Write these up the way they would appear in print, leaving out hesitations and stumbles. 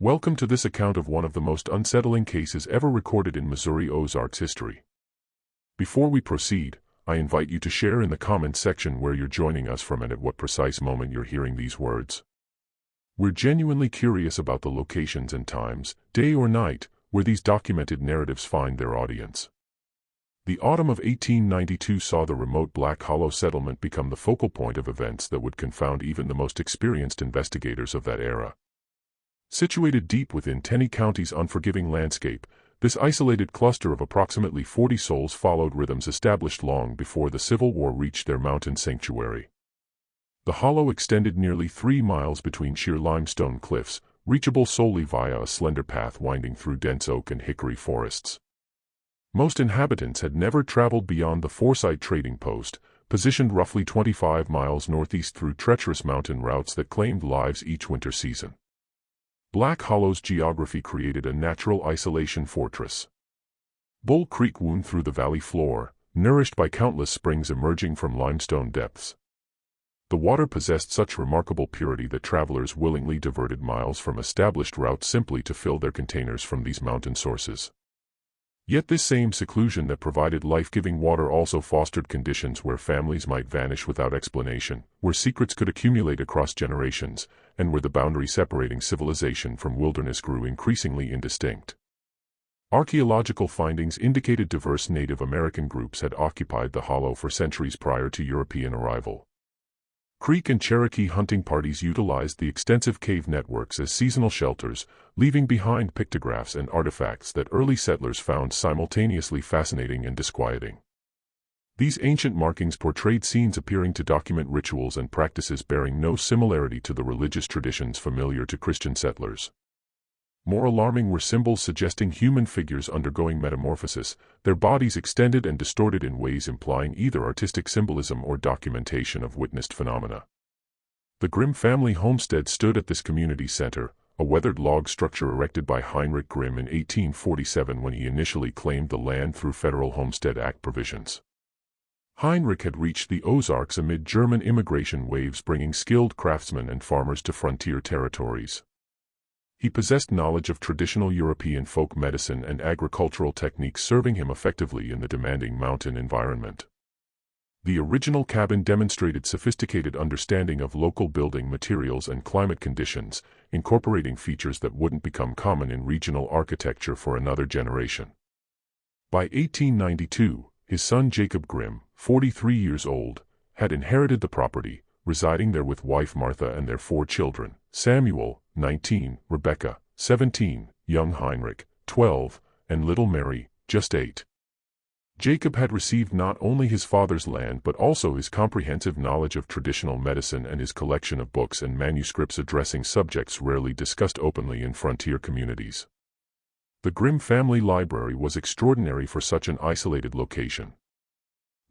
Welcome to this account of one of the most unsettling cases ever recorded in Missouri Ozarks history. Before we proceed, I invite you to share in the comments section where you're joining us from and at what precise moment you're hearing these words. We're genuinely curious about the locations and times, day or night, where these documented narratives find their audience. The autumn of 1892 saw the remote Black Hollow settlement become the focal point of events that would confound even the most experienced investigators of that era. Situated deep within Tenney County's unforgiving landscape, this isolated cluster of approximately 40 souls followed rhythms established long before the Civil War reached their mountain sanctuary. The hollow extended nearly 3 miles between sheer limestone cliffs, reachable solely via a slender path winding through dense oak and hickory forests. Most inhabitants had never traveled beyond the Forsyth trading post, positioned roughly 25 miles northeast through treacherous mountain routes that claimed lives each winter season. Black Hollow's geography created a natural isolation fortress. Bull Creek wound through the valley floor, nourished by countless springs emerging from limestone depths. The water possessed such remarkable purity that travelers willingly diverted miles from established routes simply to fill their containers from these mountain sources. Yet this same seclusion that provided life-giving water also fostered conditions where families might vanish without explanation, where secrets could accumulate across generations, and where the boundary separating civilization from wilderness grew increasingly indistinct. Archaeological findings indicated diverse Native American groups had occupied the hollow for centuries prior to European arrival. Creek and Cherokee hunting parties utilized the extensive cave networks as seasonal shelters, leaving behind pictographs and artifacts that early settlers found simultaneously fascinating and disquieting. These ancient markings portrayed scenes appearing to document rituals and practices bearing no similarity to the religious traditions familiar to Christian settlers. More alarming were symbols suggesting human figures undergoing metamorphosis, their bodies extended and distorted in ways implying either artistic symbolism or documentation of witnessed phenomena. The Grimm family homestead stood at this community center, a weathered log structure erected by Heinrich Grimm in 1847 when he initially claimed the land through Federal Homestead Act provisions. Heinrich had reached the Ozarks amid German immigration waves bringing skilled craftsmen and farmers to frontier territories. He possessed knowledge of traditional European folk medicine and agricultural techniques serving him effectively in the demanding mountain environment. The original cabin demonstrated sophisticated understanding of local building materials and climate conditions, incorporating features that wouldn't become common in regional architecture for another generation. By 1892, his son Jacob Grimm, 43 years old, had inherited the property, residing there with wife Martha and their 4 children, Samuel, 19, Rebecca, 17, young Heinrich, 12, and little Mary, just 8. Jacob had received not only his father's land but also his comprehensive knowledge of traditional medicine and his collection of books and manuscripts addressing subjects rarely discussed openly in frontier communities. The Grimm family library was extraordinary for such an isolated location.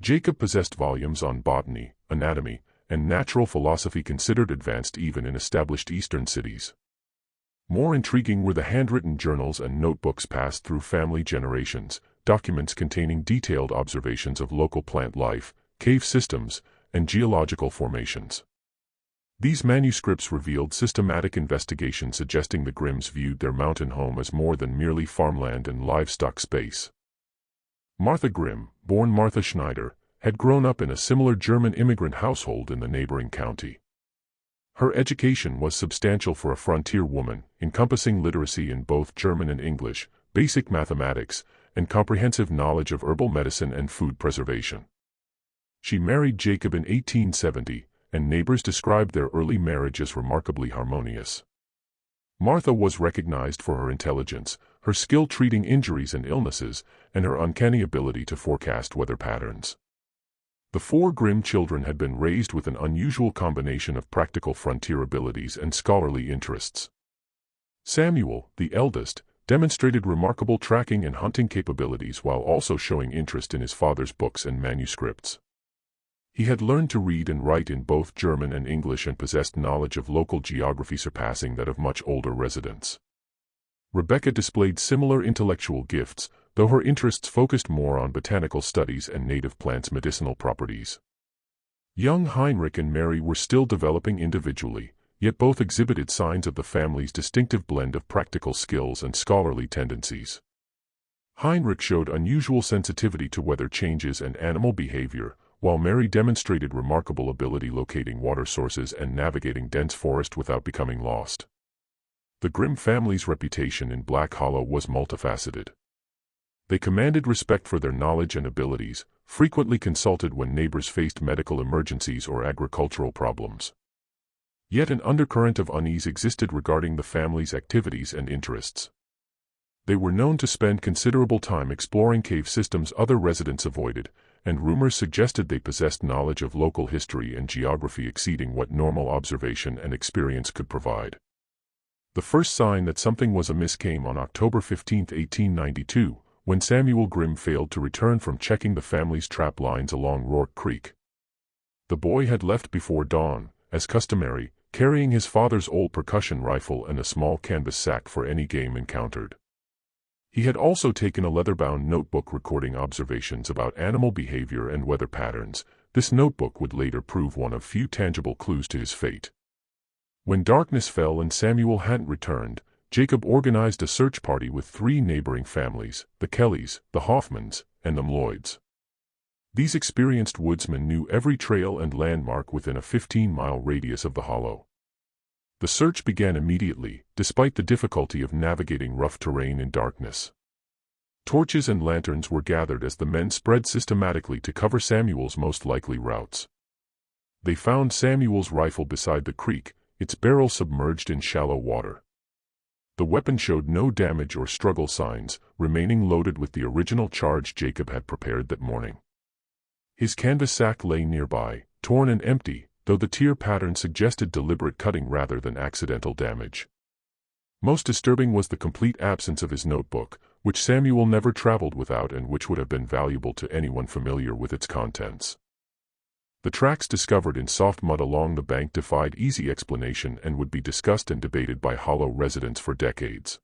Jacob possessed volumes on botany, anatomy, and natural philosophy considered advanced even in established eastern cities. More intriguing were the handwritten journals and notebooks passed through family generations, documents containing detailed observations of local plant life, cave systems, and geological formations. These manuscripts revealed systematic investigation suggesting the Grimms viewed their mountain home as more than merely farmland and livestock space. Martha Grimm, born Martha Schneider, had grown up in a similar German immigrant household in the neighboring county. Her education was substantial for a frontier woman, encompassing literacy in both German and English, basic mathematics, and comprehensive knowledge of herbal medicine and food preservation. She married Jacob in 1870, and neighbors described their early marriage as remarkably harmonious. Martha was recognized for her intelligence, her skill treating injuries and illnesses, and her uncanny ability to forecast weather patterns. The 4 Grimm children had been raised with an unusual combination of practical frontier abilities and scholarly interests. Samuel, the eldest, demonstrated remarkable tracking and hunting capabilities while also showing interest in his father's books and manuscripts. He had learned to read and write in both German and English and possessed knowledge of local geography surpassing that of much older residents. Rebecca displayed similar intellectual gifts, though her interests focused more on botanical studies and native plants' medicinal properties. Young Heinrich and Mary were still developing individually, yet both exhibited signs of the family's distinctive blend of practical skills and scholarly tendencies. Heinrich showed unusual sensitivity to weather changes and animal behavior, while Mary demonstrated remarkable ability locating water sources and navigating dense forest without becoming lost. The Grimm family's reputation in Black Hollow was multifaceted. They commanded respect for their knowledge and abilities, frequently consulted when neighbors faced medical emergencies or agricultural problems. Yet an undercurrent of unease existed regarding the family's activities and interests. They were known to spend considerable time exploring cave systems other residents avoided, and rumors suggested they possessed knowledge of local history and geography exceeding what normal observation and experience could provide. The first sign that something was amiss came on October 15, 1892, when Samuel Grimm failed to return from checking the family's trap lines along Rourke Creek. The boy had left before dawn, as customary, carrying his father's old percussion rifle and a small canvas sack for any game encountered. He had also taken a leather-bound notebook recording observations about animal behavior and weather patterns. This notebook would later prove one of few tangible clues to his fate. When darkness fell and Samuel hadn't returned, Jacob organized a search party with 3 neighboring families, the Kellys, the Hoffmans, and the Lloyds. These experienced woodsmen knew every trail and landmark within a 15-mile radius of the hollow. The search began immediately, despite the difficulty of navigating rough terrain in darkness. Torches and lanterns were gathered as the men spread systematically to cover Samuel's most likely routes. They found Samuel's rifle beside the creek, its barrel submerged in shallow water. The weapon showed no damage or struggle signs, remaining loaded with the original charge Jacob had prepared that morning. His canvas sack lay nearby, torn and empty, though the tear pattern suggested deliberate cutting rather than accidental damage. Most disturbing was the complete absence of his notebook, which Samuel never traveled without and which would have been valuable to anyone familiar with its contents. The tracks discovered in soft mud along the bank defied easy explanation and would be discussed and debated by Hollow residents for decades.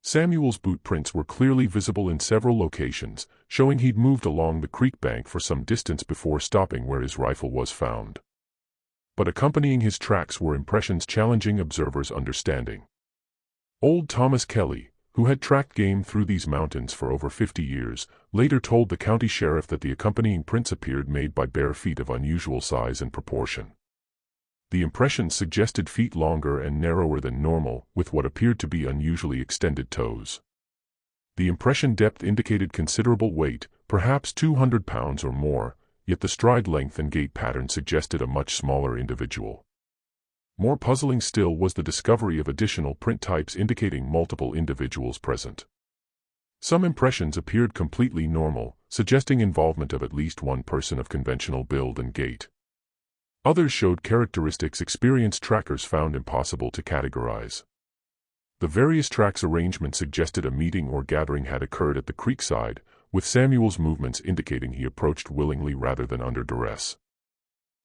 Samuel's boot prints were clearly visible in several locations, showing he'd moved along the creek bank for some distance before stopping where his rifle was found. But accompanying his tracks were impressions challenging observers' understanding. Old Thomas Kelly, who had tracked game through these mountains for over 50 years, later told the county sheriff that the accompanying prints appeared made by bare feet of unusual size and proportion. The impressions suggested feet longer and narrower than normal, with what appeared to be unusually extended toes. The impression depth indicated considerable weight, perhaps 200 pounds or more, yet the stride length and gait pattern suggested a much smaller individual. More puzzling still was the discovery of additional print types indicating multiple individuals present. Some impressions appeared completely normal, suggesting involvement of at least one person of conventional build and gait. Others showed characteristics experienced trackers found impossible to categorize. The various tracks' arrangement suggested a meeting or gathering had occurred at the creekside, with Samuel's movements indicating he approached willingly rather than under duress.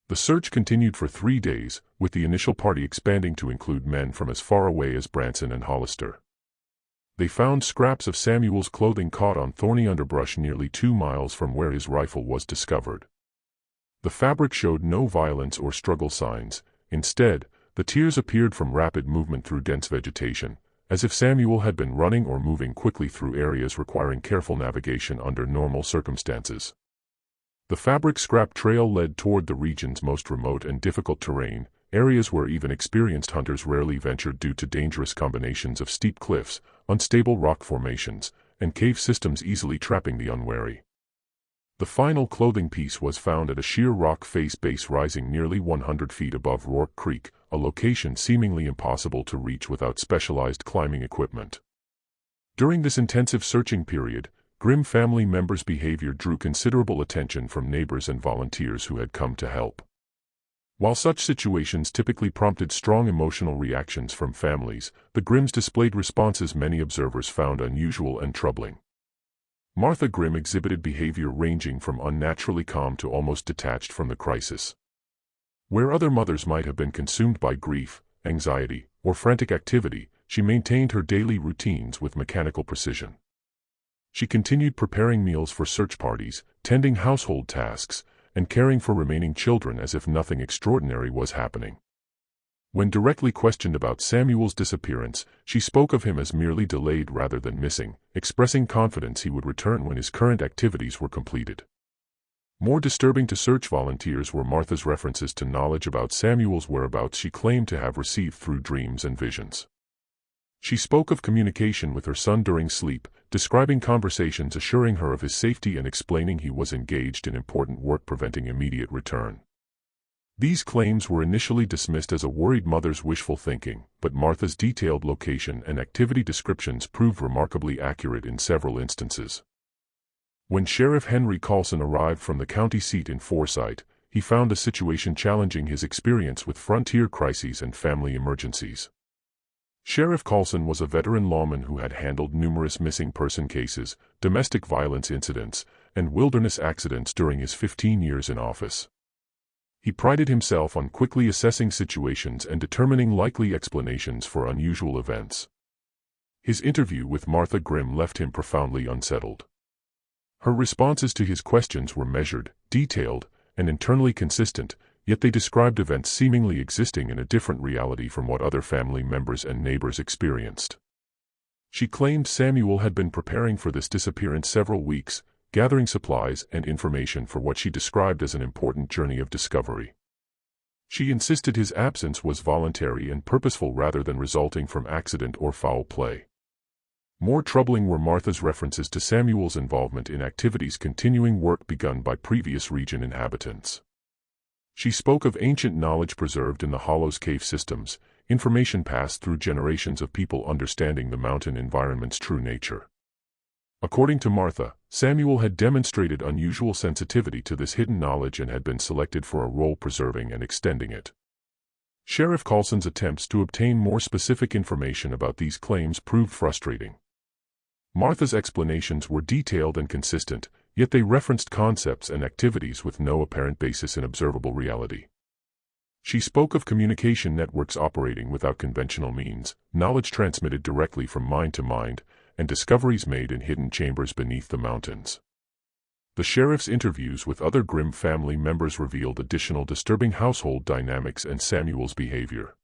The search continued for 3 days, with the initial party expanding to include men from as far away as Branson and Hollister. They found scraps of Samuel's clothing caught on thorny underbrush nearly 2 miles from where his rifle was discovered. The fabric showed no violence or struggle signs. Instead, the tears appeared from rapid movement through dense vegetation, as if Samuel had been running or moving quickly through areas requiring careful navigation under normal circumstances. The fabric scrap trail led toward the region's most remote and difficult terrain, areas where even experienced hunters rarely ventured due to dangerous combinations of steep cliffs, unstable rock formations, and cave systems easily trapping the unwary. The final clothing piece was found at a sheer rock face base rising nearly 100 feet above Rourke Creek, a location seemingly impossible to reach without specialized climbing equipment. During this intensive searching period, Grimm family members' behavior drew considerable attention from neighbors and volunteers who had come to help. While such situations typically prompted strong emotional reactions from families, the Grimms displayed responses many observers found unusual and troubling. Martha Grimm exhibited behavior ranging from unnaturally calm to almost detached from the crisis. Where other mothers might have been consumed by grief, anxiety, or frantic activity, she maintained her daily routines with mechanical precision. She continued preparing meals for search parties, tending household tasks, and caring for remaining children as if nothing extraordinary was happening. When directly questioned about Samuel's disappearance, she spoke of him as merely delayed rather than missing, expressing confidence he would return when his current activities were completed. More disturbing to search volunteers were Martha's references to knowledge about Samuel's whereabouts she claimed to have received through dreams and visions. She spoke of communication with her son during sleep, describing conversations assuring her of his safety and explaining he was engaged in important work preventing immediate return. These claims were initially dismissed as a worried mother's wishful thinking, but Martha's detailed location and activity descriptions proved remarkably accurate in several instances. When Sheriff Henry Carlson arrived from the county seat in Forsyth, he found the situation challenging his experience with frontier crises and family emergencies. Sheriff Carlson was a veteran lawman who had handled numerous missing person cases, domestic violence incidents, and wilderness accidents during his 15 years in office. He prided himself on quickly assessing situations and determining likely explanations for unusual events. His interview with Martha Grimm left him profoundly unsettled. Her responses to his questions were measured, detailed, and internally consistent, yet they described events seemingly existing in a different reality from what other family members and neighbors experienced. She claimed Samuel had been preparing for this disappearance several weeks, gathering supplies and information for what she described as an important journey of discovery. She insisted his absence was voluntary and purposeful rather than resulting from accident or foul play. More troubling were Martha's references to Samuel's involvement in activities continuing work begun by previous region inhabitants. She spoke of ancient knowledge preserved in the Hollows cave systems, information passed through generations of people understanding the mountain environment's true nature. According to Martha, Samuel had demonstrated unusual sensitivity to this hidden knowledge and had been selected for a role preserving and extending it. Sheriff Carlson's attempts to obtain more specific information about these claims proved frustrating. Martha's explanations were detailed and consistent, yet they referenced concepts and activities with no apparent basis in observable reality. She spoke of communication networks operating without conventional means, knowledge transmitted directly from mind to mind, and discoveries made in hidden chambers beneath the mountains. The sheriff's interviews with other Grimm family members revealed additional disturbing household dynamics and Samuel's behavior.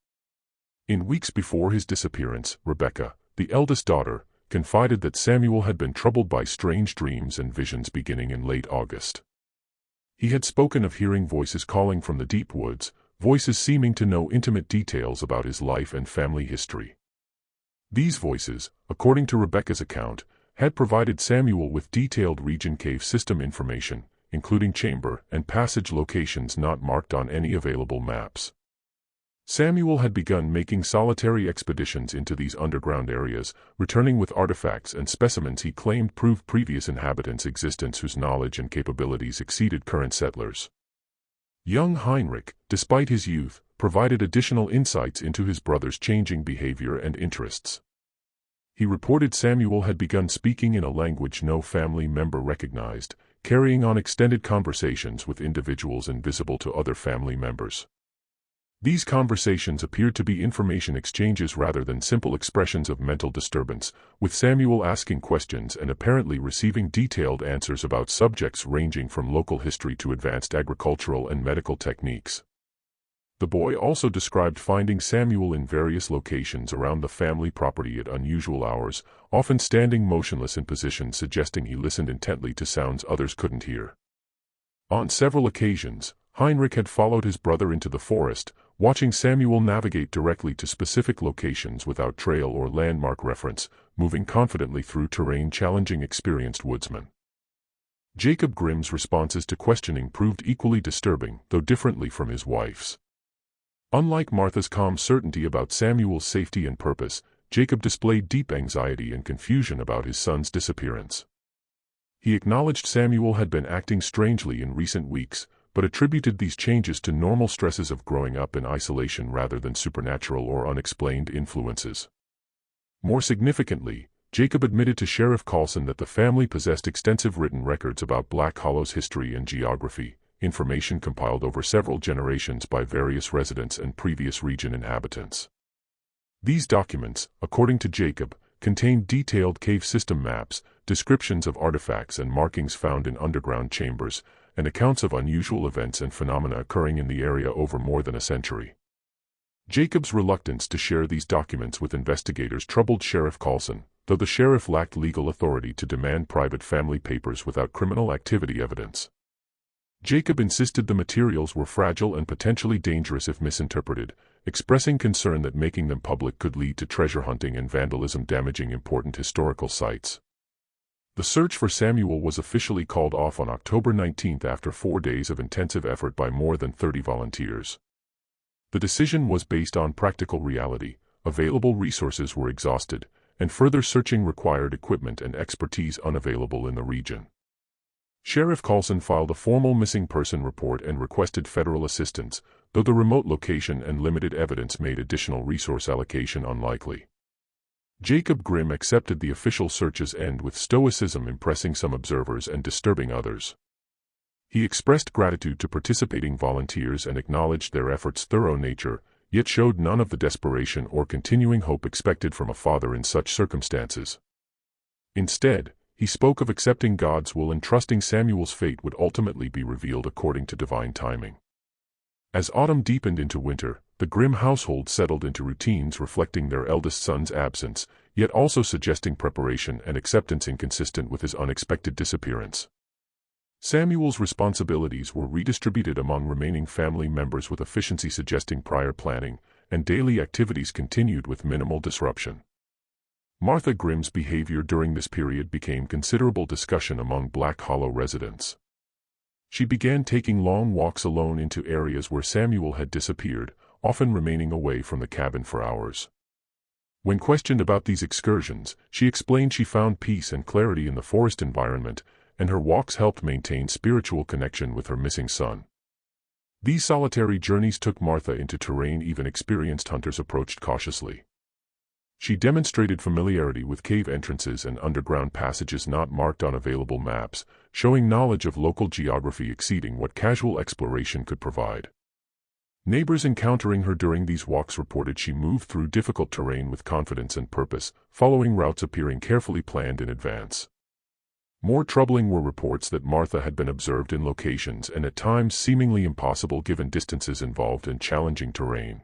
In weeks before his disappearance, Rebecca, the eldest daughter, confided that Samuel had been troubled by strange dreams and visions beginning in late August. He had spoken of hearing voices calling from the deep woods, voices seeming to know intimate details about his life and family history. These voices, according to Rebecca's account, had provided Samuel with detailed region cave system information, including chamber and passage locations not marked on any available maps. Samuel had begun making solitary expeditions into these underground areas, returning with artifacts and specimens he claimed proved previous inhabitants' existence whose knowledge and capabilities exceeded current settlers. Young Heinrich, despite his youth, provided additional insights into his brother's changing behavior and interests. He reported Samuel had begun speaking in a language no family member recognized, carrying on extended conversations with individuals invisible to other family members. These conversations appeared to be information exchanges rather than simple expressions of mental disturbance, with Samuel asking questions and apparently receiving detailed answers about subjects ranging from local history to advanced agricultural and medical techniques. The boy also described finding Samuel in various locations around the family property at unusual hours, often standing motionless in positions suggesting he listened intently to sounds others couldn't hear. On several occasions, Heinrich had followed his brother into the forest, watching Samuel navigate directly to specific locations without trail or landmark reference, moving confidently through terrain challenging experienced woodsmen. Jacob Grimm's responses to questioning proved equally disturbing, though differently from his wife's. Unlike Martha's calm certainty about Samuel's safety and purpose, Jacob displayed deep anxiety and confusion about his son's disappearance. He acknowledged Samuel had been acting strangely in recent weeks, but attributed these changes to normal stresses of growing up in isolation rather than supernatural or unexplained influences. More significantly, Jacob admitted to Sheriff Carlson that the family possessed extensive written records about Black Hollow's history and geography, information compiled over several generations by various residents and previous region inhabitants. These documents, according to Jacob, contained detailed cave system maps, descriptions of artifacts and markings found in underground chambers, and accounts of unusual events and phenomena occurring in the area over more than a century. Jacob's reluctance to share these documents with investigators troubled Sheriff Carlson, though the sheriff lacked legal authority to demand private family papers without criminal activity evidence. Jacob insisted the materials were fragile and potentially dangerous if misinterpreted, expressing concern that making them public could lead to treasure hunting and vandalism damaging important historical sites. The search for Samuel was officially called off on October 19 after 4 days of intensive effort by more than 30 volunteers. The decision was based on practical reality. Available resources were exhausted, and further searching required equipment and expertise unavailable in the region. Sheriff Carlson filed a formal missing person report and requested federal assistance, though the remote location and limited evidence made additional resource allocation unlikely. Jacob Grimm accepted the official search's end with stoicism, impressing some observers and disturbing others. He expressed gratitude to participating volunteers and acknowledged their efforts' thorough nature, yet showed none of the desperation or continuing hope expected from a father in such circumstances. Instead, he spoke of accepting God's will and trusting Samuel's fate would ultimately be revealed according to divine timing. As autumn deepened into winter, the Grimm household settled into routines reflecting their eldest son's absence, yet also suggesting preparation and acceptance inconsistent with his unexpected disappearance. Samuel's responsibilities were redistributed among remaining family members with efficiency suggesting prior planning, and daily activities continued with minimal disruption. Martha Grimm's behavior during this period became considerable discussion among Black Hollow residents. She began taking long walks alone into areas where Samuel had disappeared, often remaining away from the cabin for hours. When questioned about these excursions, she explained she found peace and clarity in the forest environment, and her walks helped maintain spiritual connection with her missing son. These solitary journeys took Martha into terrain even experienced hunters approached cautiously. She demonstrated familiarity with cave entrances and underground passages not marked on available maps, showing knowledge of local geography exceeding what casual exploration could provide. Neighbors encountering her during these walks reported she moved through difficult terrain with confidence and purpose, following routes appearing carefully planned in advance. More troubling were reports that Martha had been observed in locations and at times seemingly impossible given distances involved in challenging terrain.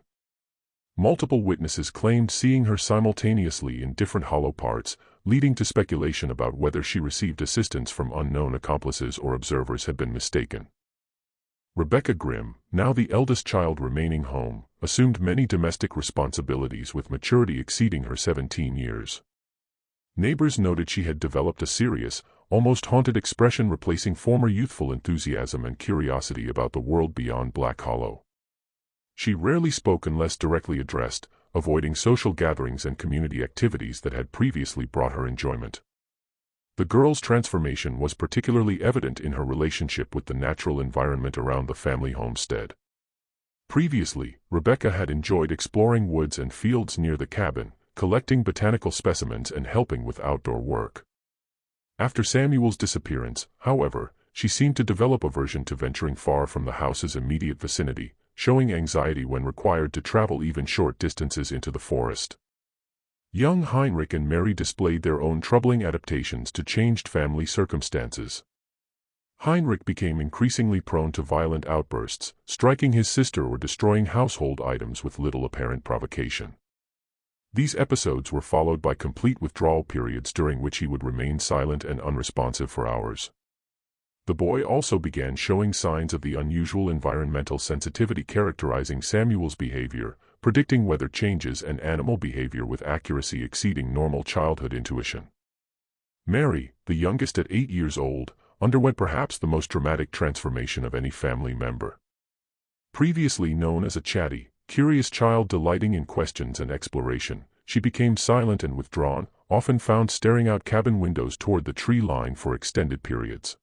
Multiple witnesses claimed seeing her simultaneously in different hollow parts, leading to speculation about whether she received assistance from unknown accomplices or observers had been mistaken. Rebecca Grimm, now the eldest child remaining home, assumed many domestic responsibilities with maturity exceeding her 17 years. Neighbors noted she had developed a serious, almost haunted expression replacing former youthful enthusiasm and curiosity about the world beyond Black Hollow. She rarely spoke unless directly addressed, avoiding social gatherings and community activities that had previously brought her enjoyment. The girl's transformation was particularly evident in her relationship with the natural environment around the family homestead. Previously, Rebecca had enjoyed exploring woods and fields near the cabin, collecting botanical specimens and helping with outdoor work. After Samuel's disappearance, however, she seemed to develop aversion to venturing far from the house's immediate vicinity, showing anxiety when required to travel even short distances into the forest. Young Heinrich and Mary displayed their own troubling adaptations to changed family circumstances. Heinrich became increasingly prone to violent outbursts, striking his sister or destroying household items with little apparent provocation. These episodes were followed by complete withdrawal periods during which he would remain silent and unresponsive for hours. The boy also began showing signs of the unusual environmental sensitivity characterizing Samuel's behavior, predicting weather changes and animal behavior with accuracy exceeding normal childhood intuition. Mary, the youngest at 8 years old, underwent perhaps the most dramatic transformation of any family member. Previously known as a chatty, curious child delighting in questions and exploration, she became silent and withdrawn, often found staring out cabin windows toward the tree line for extended periods.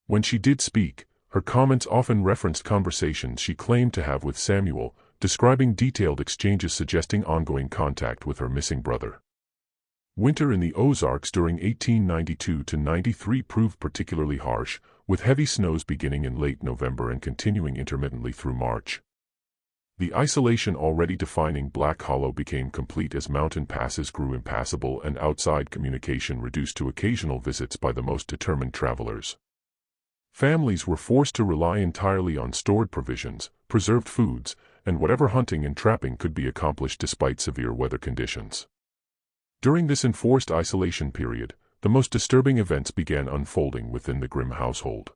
When she did speak, her comments often referenced conversations she claimed to have with Samuel, describing detailed exchanges suggesting ongoing contact with her missing brother. Winter in the Ozarks during 1892–93 proved particularly harsh, with heavy snows beginning in late November and continuing intermittently through March. The isolation already defining Black Hollow became complete as mountain passes grew impassable and outside communication reduced to occasional visits by the most determined travelers. Families were forced to rely entirely on stored provisions, preserved foods, and whatever hunting and trapping could be accomplished despite severe weather conditions. During this enforced isolation period, the most disturbing events began unfolding within the Grimm household.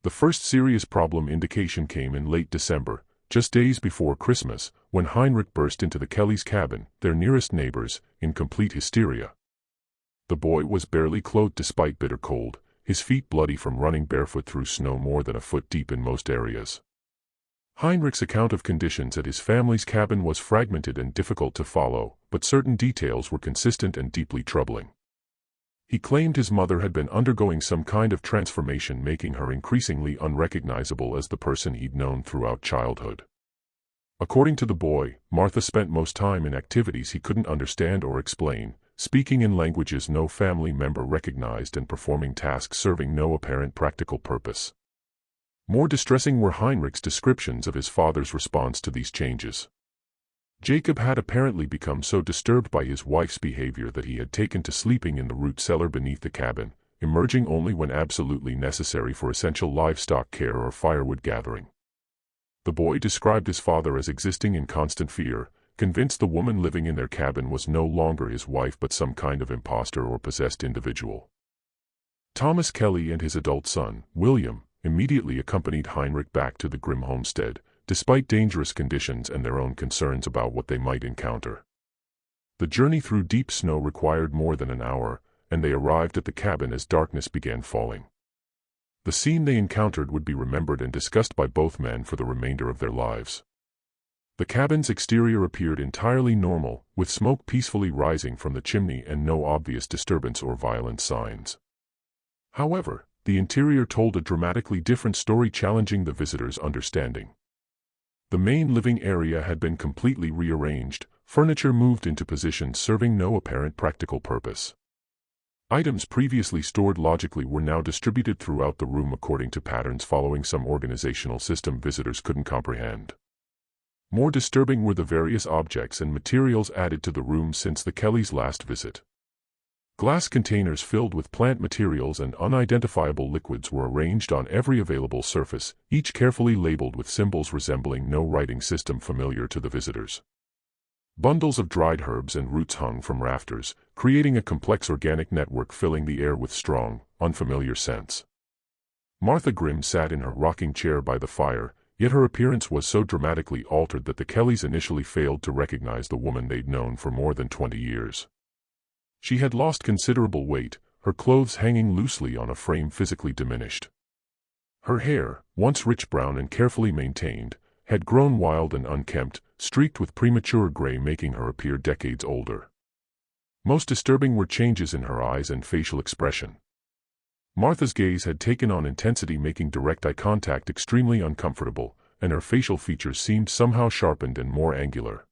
The first serious problem indication came in late December, just days before Christmas, when Heinrich burst into the Kellys' cabin, their nearest neighbors, in complete hysteria. The boy was barely clothed despite bitter cold, his feet bloody from running barefoot through snow more than a foot deep in most areas. Heinrich's account of conditions at his family's cabin was fragmented and difficult to follow, but certain details were consistent and deeply troubling. He claimed his mother had been undergoing some kind of transformation, making her increasingly unrecognizable as the person he'd known throughout childhood. According to the boy, Martha spent most time in activities he couldn't understand or explain, speaking in languages no family member recognized and performing tasks serving no apparent practical purpose. More distressing were Heinrich's descriptions of his father's response to these changes. Jacob had apparently become so disturbed by his wife's behavior that he had taken to sleeping in the root cellar beneath the cabin, emerging only when absolutely necessary for essential livestock care or firewood gathering. The boy described his father as existing in constant fear, convinced the woman living in their cabin was no longer his wife but some kind of imposter or possessed individual. Thomas Kelly and his adult son, William, immediately accompanied Heinrich back to the Grimm homestead, despite dangerous conditions and their own concerns about what they might encounter. The journey through deep snow required more than an hour, and they arrived at the cabin as darkness began falling. The scene they encountered would be remembered and discussed by both men for the remainder of their lives. The cabin's exterior appeared entirely normal, with smoke peacefully rising from the chimney and no obvious disturbance or violent signs. However, the interior told a dramatically different story, challenging the visitors' understanding. The main living area had been completely rearranged, furniture moved into positions serving no apparent practical purpose. Items previously stored logically were now distributed throughout the room according to patterns following some organizational system visitors couldn't comprehend. More disturbing were the various objects and materials added to the room since the Kellys' last visit. Glass containers filled with plant materials and unidentifiable liquids were arranged on every available surface, each carefully labeled with symbols resembling no writing system familiar to the visitors. Bundles of dried herbs and roots hung from rafters, creating a complex organic network filling the air with strong, unfamiliar scents. Martha Grimm sat in her rocking chair by the fire, yet her appearance was so dramatically altered that the Kellys initially failed to recognize the woman they'd known for more than 20 years. She had lost considerable weight, her clothes hanging loosely on a frame physically diminished. Her hair, once rich brown and carefully maintained, had grown wild and unkempt, streaked with premature gray, making her appear decades older. Most disturbing were changes in her eyes and facial expression. Martha's gaze had taken on intensity, making direct eye contact extremely uncomfortable, and her facial features seemed somehow sharpened and more angular.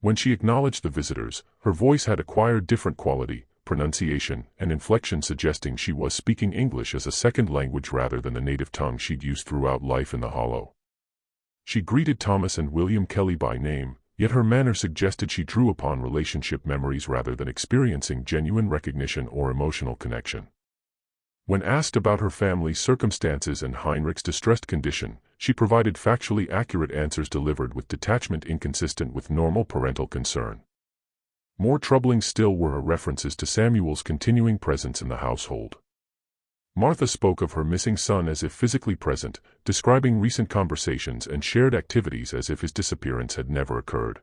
When she acknowledged the visitors, her voice had acquired different quality, pronunciation, and inflection, suggesting she was speaking English as a second language rather than the native tongue she'd used throughout life in the Hollow. She greeted Thomas and William Kelly by name, yet her manner suggested she drew upon relationship memories rather than experiencing genuine recognition or emotional connection. When asked about her family's circumstances and Heinrich's distressed condition, she provided factually accurate answers delivered with detachment inconsistent with normal parental concern. More troubling still were her references to Samuel's continuing presence in the household. Martha spoke of her missing son as if physically present, describing recent conversations and shared activities as if his disappearance had never occurred.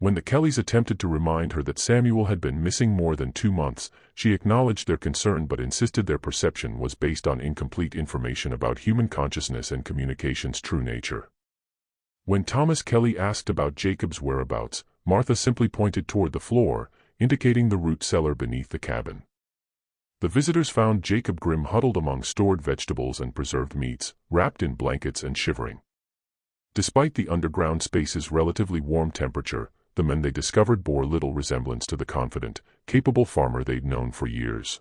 When the Kellys attempted to remind her that Samuel had been missing more than 2 months, she acknowledged their concern but insisted their perception was based on incomplete information about human consciousness and communication's true nature. When Thomas Kelly asked about Jacob's whereabouts, Martha simply pointed toward the floor, indicating the root cellar beneath the cabin. The visitors found Jacob Grimm huddled among stored vegetables and preserved meats, wrapped in blankets and shivering. Despite the underground space's relatively warm temperature, the men they discovered bore little resemblance to the confident, capable farmer they'd known for years.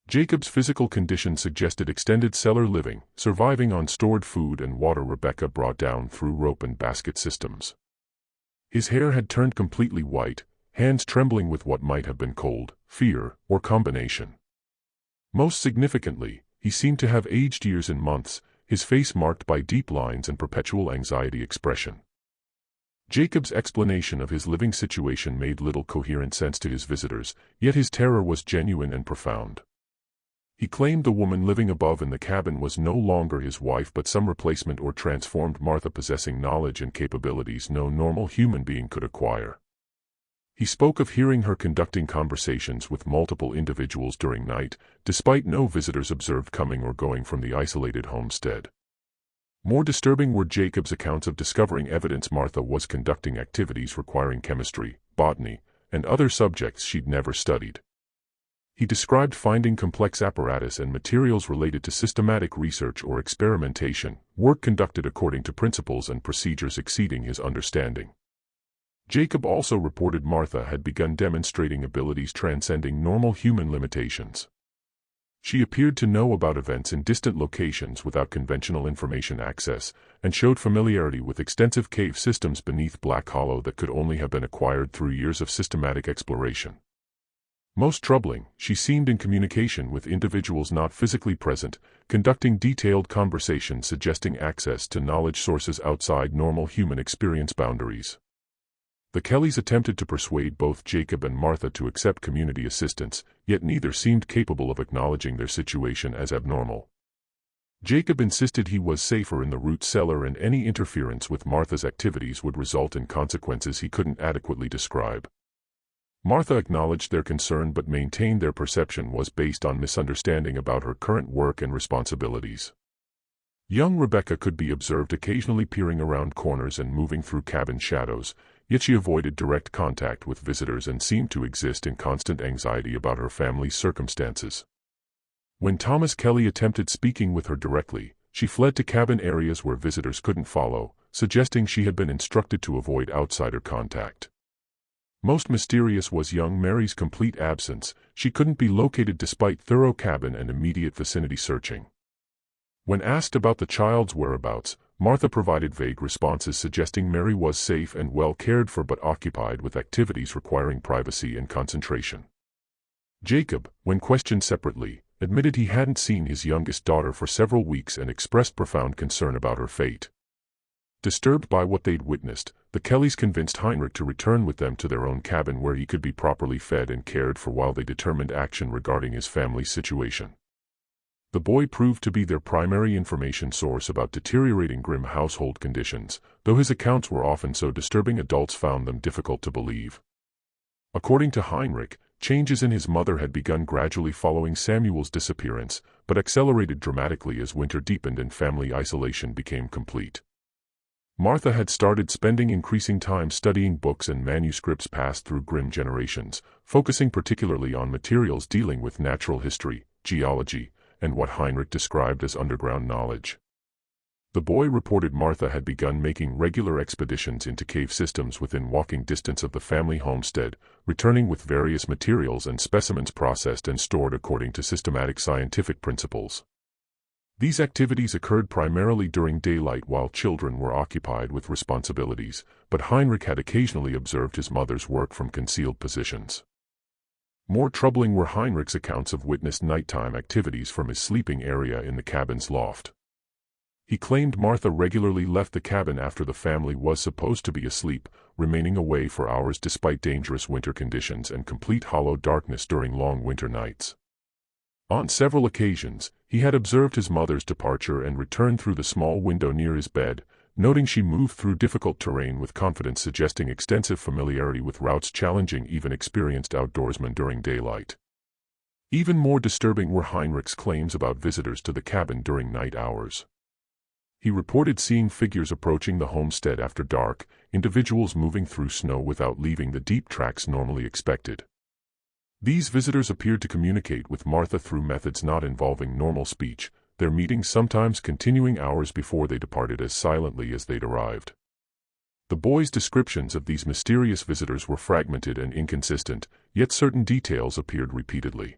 Jacob's physical condition suggested extended cellar living, surviving on stored food and water Rebecca brought down through rope and basket systems. His hair had turned completely white, hands trembling with what might have been cold, fear, or combination. Most significantly, he seemed to have aged years and months, his face marked by deep lines and perpetual anxiety expression. Jacob's explanation of his living situation made little coherent sense to his visitors, yet his terror was genuine and profound. He claimed the woman living above in the cabin was no longer his wife but some replacement or transformed Martha possessing knowledge and capabilities no normal human being could acquire. He spoke of hearing her conducting conversations with multiple individuals during night, despite no visitors observed coming or going from the isolated homestead. More disturbing were Jacob's accounts of discovering evidence Martha was conducting activities requiring chemistry, botany, and other subjects she'd never studied. He described finding complex apparatus and materials related to systematic research or experimentation, work conducted according to principles and procedures exceeding his understanding. Jacob also reported Martha had begun demonstrating abilities transcending normal human limitations. She appeared to know about events in distant locations without conventional information access, and showed familiarity with extensive cave systems beneath Black Hollow that could only have been acquired through years of systematic exploration. Most troubling, she seemed in communication with individuals not physically present, conducting detailed conversations suggesting access to knowledge sources outside normal human experience boundaries. The Kellys attempted to persuade both Jacob and Martha to accept community assistance, yet neither seemed capable of acknowledging their situation as abnormal. Jacob insisted he was safer in the root cellar and any interference with Martha's activities would result in consequences he couldn't adequately describe. Martha acknowledged their concern but maintained their perception was based on misunderstanding about her current work and responsibilities. Young Rebecca could be observed occasionally peering around corners and moving through cabin shadows, yet she avoided direct contact with visitors and seemed to exist in constant anxiety about her family's circumstances. When Thomas Kelly attempted speaking with her directly, she fled to cabin areas where visitors couldn't follow, suggesting she had been instructed to avoid outsider contact. Most mysterious was young Mary's complete absence. She couldn't be located despite thorough cabin and immediate vicinity searching. When asked about the child's whereabouts, Martha provided vague responses suggesting Mary was safe and well cared for but occupied with activities requiring privacy and concentration. Jacob, when questioned separately, admitted he hadn't seen his youngest daughter for several weeks and expressed profound concern about her fate. Disturbed by what they'd witnessed, the Kellys convinced Heinrich to return with them to their own cabin where he could be properly fed and cared for while they determined action regarding his family's situation. The boy proved to be their primary information source about deteriorating grim household conditions, though his accounts were often so disturbing adults found them difficult to believe. According to Heinrich, changes in his mother had begun gradually following Samuel's disappearance, but accelerated dramatically as winter deepened and family isolation became complete. Martha had started spending increasing time studying books and manuscripts passed through grim generations, focusing particularly on materials dealing with natural history, geology, and what Heinrich described as underground knowledge. The boy reported Martha had begun making regular expeditions into cave systems within walking distance of the family homestead, returning with various materials and specimens processed and stored according to systematic scientific principles. These activities occurred primarily during daylight while children were occupied with responsibilities, but Heinrich had occasionally observed his mother's work from concealed positions. More troubling were Heinrich's accounts of witnessed nighttime activities from his sleeping area in the cabin's loft. He claimed Martha regularly left the cabin after the family was supposed to be asleep, remaining away for hours despite dangerous winter conditions and complete hollow darkness during long winter nights. On several occasions, he had observed his mother's departure and returned through the small window near his bed, noting she moved through difficult terrain with confidence suggesting extensive familiarity with routes challenging even experienced outdoorsmen during daylight. Even more disturbing were Heinrich's claims about visitors to the cabin during night hours. He reported seeing figures approaching the homestead after dark, individuals moving through snow without leaving the deep tracks normally expected. These visitors appeared to communicate with Martha through methods not involving normal speech, their meetings sometimes continuing hours before they departed as silently as they'd arrived. The boy's descriptions of these mysterious visitors were fragmented and inconsistent, yet certain details appeared repeatedly.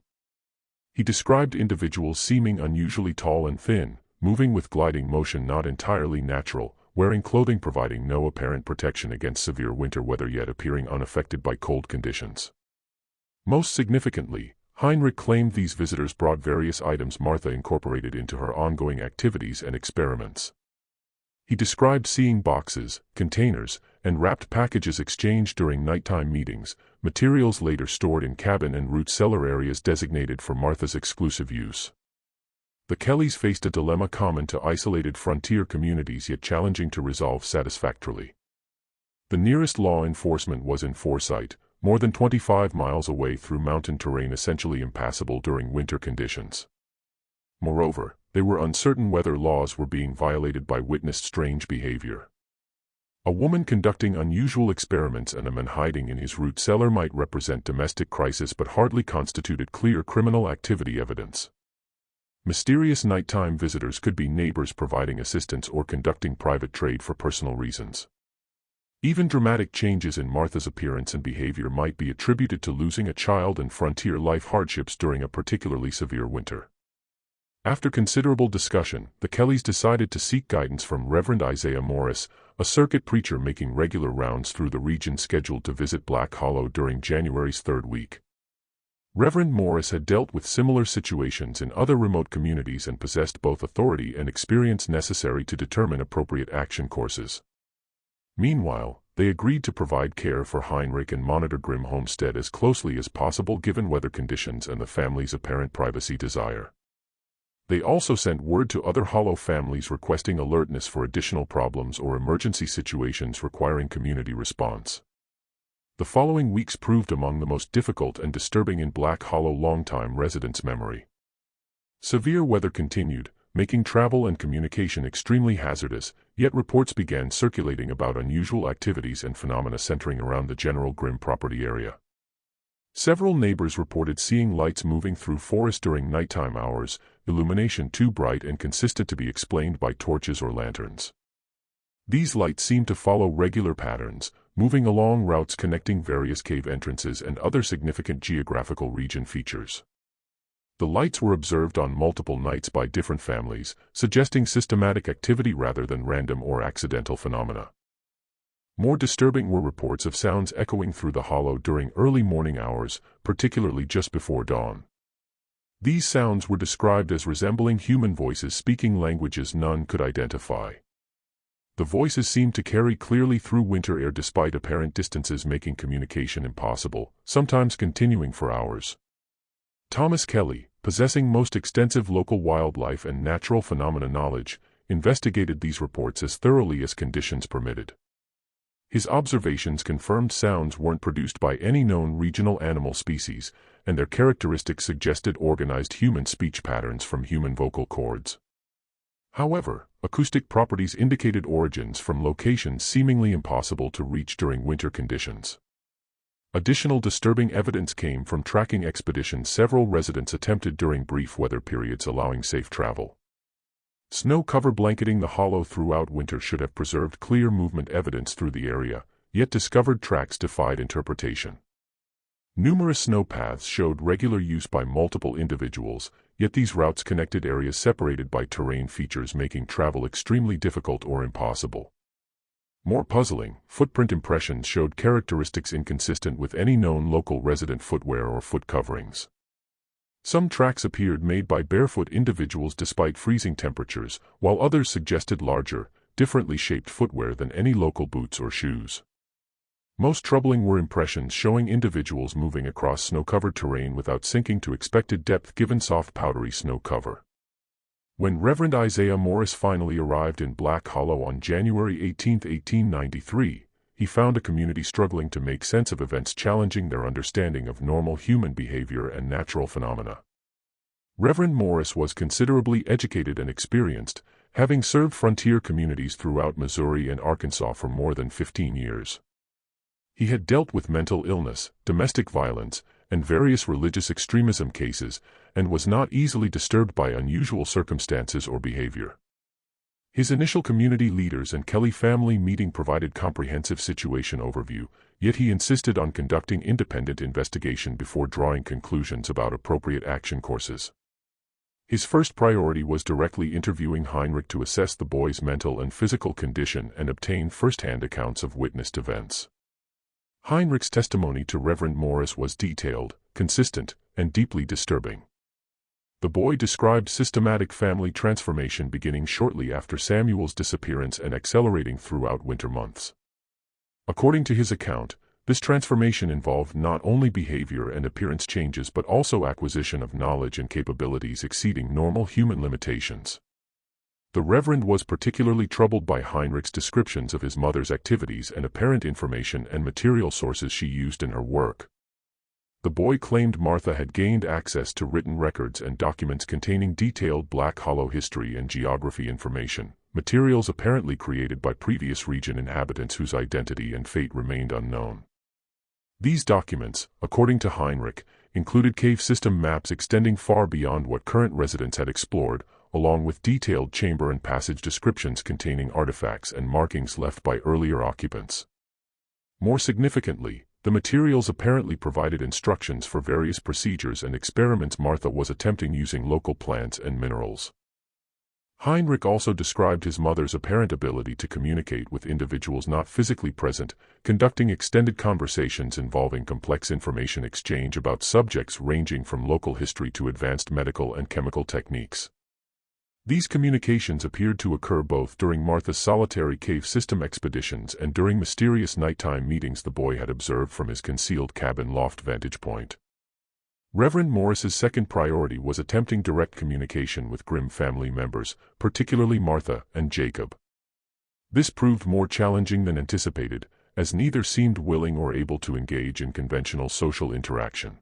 He described individuals seeming unusually tall and thin, moving with gliding motion not entirely natural, wearing clothing providing no apparent protection against severe winter weather yet appearing unaffected by cold conditions. Most significantly, Heinrich claimed these visitors brought various items Martha incorporated into her ongoing activities and experiments. He described seeing boxes, containers, and wrapped packages exchanged during nighttime meetings, materials later stored in cabin and root cellar areas designated for Martha's exclusive use. The Kellys faced a dilemma common to isolated frontier communities yet challenging to resolve satisfactorily. The nearest law enforcement was in Forsyth, more than 25 miles away through mountain terrain essentially impassable during winter conditions. Moreover, they were uncertain whether laws were being violated by witnessed strange behavior. A woman conducting unusual experiments and a man hiding in his root cellar might represent domestic crisis but hardly constituted clear criminal activity evidence. Mysterious nighttime visitors could be neighbors providing assistance or conducting private trade for personal reasons. Even dramatic changes in Martha's appearance and behavior might be attributed to losing a child and frontier life hardships during a particularly severe winter. After considerable discussion, the Kellys decided to seek guidance from Reverend Isaiah Morris, a circuit preacher making regular rounds through the region scheduled to visit Black Hollow during January's third week. Reverend Morris had dealt with similar situations in other remote communities and possessed both authority and experience necessary to determine appropriate action courses. Meanwhile, they agreed to provide care for Heinrich and monitor Grimm Homestead as closely as possible given weather conditions and the family's apparent privacy desire. They also sent word to other Hollow families requesting alertness for additional problems or emergency situations requiring community response. The following weeks proved among the most difficult and disturbing in Black Hollow longtime residents' memory. Severe weather continued, making travel and communication extremely hazardous, yet reports began circulating about unusual activities and phenomena centering around the general Grimm property area. Several neighbors reported seeing lights moving through forest during nighttime hours, illumination too bright and consistent to be explained by torches or lanterns. These lights seemed to follow regular patterns, moving along routes connecting various cave entrances and other significant geographical region features. The lights were observed on multiple nights by different families, suggesting systematic activity rather than random or accidental phenomena. More disturbing were reports of sounds echoing through the hollow during early morning hours, particularly just before dawn. These sounds were described as resembling human voices speaking languages none could identify. The voices seemed to carry clearly through winter air despite apparent distances making communication impossible, sometimes continuing for hours. Thomas Kelly, possessing most extensive local wildlife and natural phenomena knowledge, investigated these reports as thoroughly as conditions permitted. His observations confirmed sounds weren't produced by any known regional animal species, and their characteristics suggested organized human speech patterns from human vocal cords. However, acoustic properties indicated origins from locations seemingly impossible to reach during winter conditions. Additional disturbing evidence came from tracking expeditions several residents attempted during brief weather periods allowing safe travel. Snow cover blanketing the hollow throughout winter should have preserved clear movement evidence through the area, yet discovered tracks defied interpretation. Numerous snow paths showed regular use by multiple individuals, yet these routes connected areas separated by terrain features making travel extremely difficult or impossible. More puzzling, footprint impressions showed characteristics inconsistent with any known local resident footwear or foot coverings. Some tracks appeared made by barefoot individuals despite freezing temperatures, while others suggested larger, differently shaped footwear than any local boots or shoes. Most troubling were impressions showing individuals moving across snow-covered terrain without sinking to expected depth given soft powdery snow cover. When Reverend Isaiah Morris finally arrived in Black Hollow on January 18, 1893, he found a community struggling to make sense of events challenging their understanding of normal human behavior and natural phenomena. Reverend Morris was considerably educated and experienced, having served frontier communities throughout Missouri and Arkansas for more than 15 years. He had dealt with mental illness, domestic violence, and various religious extremism cases, and was not easily disturbed by unusual circumstances or behavior. His initial community leaders and Kelly family meeting provided comprehensive situation overview, yet he insisted on conducting independent investigation before drawing conclusions about appropriate action courses. His first priority was directly interviewing Heinrich to assess the boy's mental and physical condition and obtain first-hand accounts of witnessed events. Heinrich's testimony to Reverend Morris was detailed, consistent, and deeply disturbing. The boy described systematic family transformation beginning shortly after Samuel's disappearance and accelerating throughout winter months. According to his account, this transformation involved not only behavior and appearance changes but also acquisition of knowledge and capabilities exceeding normal human limitations. The Reverend was particularly troubled by Heinrich's descriptions of his mother's activities and apparent information and material sources she used in her work. The boy claimed Martha had gained access to written records and documents containing detailed Black Hollow history and geography information, materials apparently created by previous region inhabitants whose identity and fate remained unknown. These documents, according to Heinrich, included cave system maps extending far beyond what current residents had explored, along with detailed chamber and passage descriptions containing artifacts and markings left by earlier occupants. More significantly, the materials apparently provided instructions for various procedures and experiments Martha was attempting using local plants and minerals. Heinrich also described his mother's apparent ability to communicate with individuals not physically present, conducting extended conversations involving complex information exchange about subjects ranging from local history to advanced medical and chemical techniques. These communications appeared to occur both during Martha's solitary cave system expeditions and during mysterious nighttime meetings the boy had observed from his concealed cabin loft vantage point. Reverend Morris's second priority was attempting direct communication with Grimm family members, particularly Martha and Jacob. This proved more challenging than anticipated, as neither seemed willing or able to engage in conventional social interaction.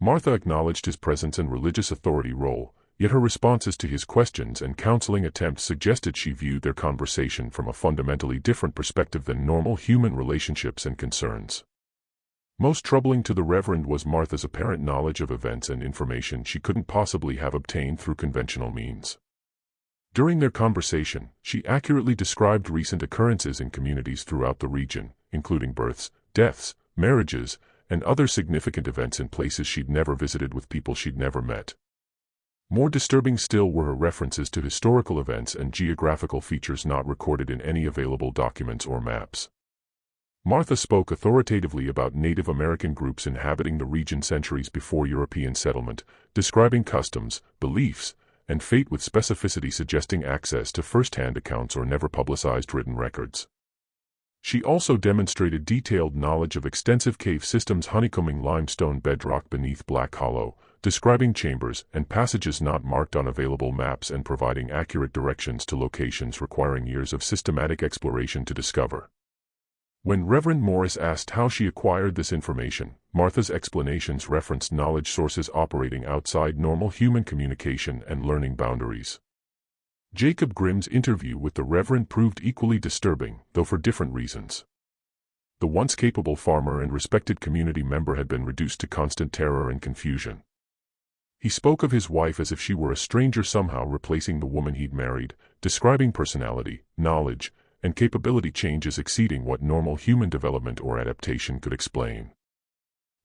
Martha acknowledged his presence and religious authority role, yet her responses to his questions and counseling attempts suggested she viewed their conversation from a fundamentally different perspective than normal human relationships and concerns. Most troubling to the Reverend was Martha's apparent knowledge of events and information she couldn't possibly have obtained through conventional means. During their conversation, she accurately described recent occurrences in communities throughout the region, including births, deaths, marriages, and other significant events in places she'd never visited with people she'd never met. More disturbing still were her references to historical events and geographical features not recorded in any available documents or maps. Martha spoke authoritatively about Native American groups inhabiting the region centuries before European settlement, describing customs, beliefs, and fate with specificity suggesting access to first-hand accounts or never publicized written records. She also demonstrated detailed knowledge of extensive cave systems honeycombing limestone bedrock beneath Black Hollow, describing chambers and passages not marked on available maps and providing accurate directions to locations requiring years of systematic exploration to discover. When Reverend Morris asked how she acquired this information, Martha's explanations referenced knowledge sources operating outside normal human communication and learning boundaries. Jacob Grimm's interview with the Reverend proved equally disturbing, though for different reasons. The once capable farmer and respected community member had been reduced to constant terror and confusion. He spoke of his wife as if she were a stranger somehow replacing the woman he'd married, describing personality, knowledge, and capability changes exceeding what normal human development or adaptation could explain.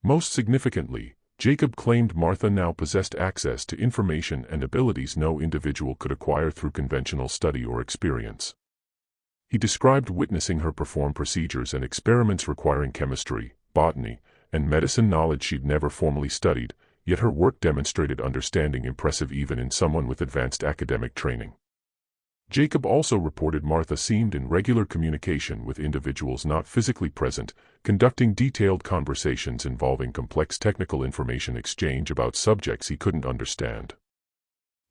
Most significantly, Jacob claimed Martha now possessed access to information and abilities no individual could acquire through conventional study or experience. He described witnessing her perform procedures and experiments requiring chemistry, botany, and medicine knowledge she'd never formally studied, yet her work demonstrated understanding impressive even in someone with advanced academic training. Jacob also reported Martha seemed in regular communication with individuals not physically present, conducting detailed conversations involving complex technical information exchange about subjects he couldn't understand.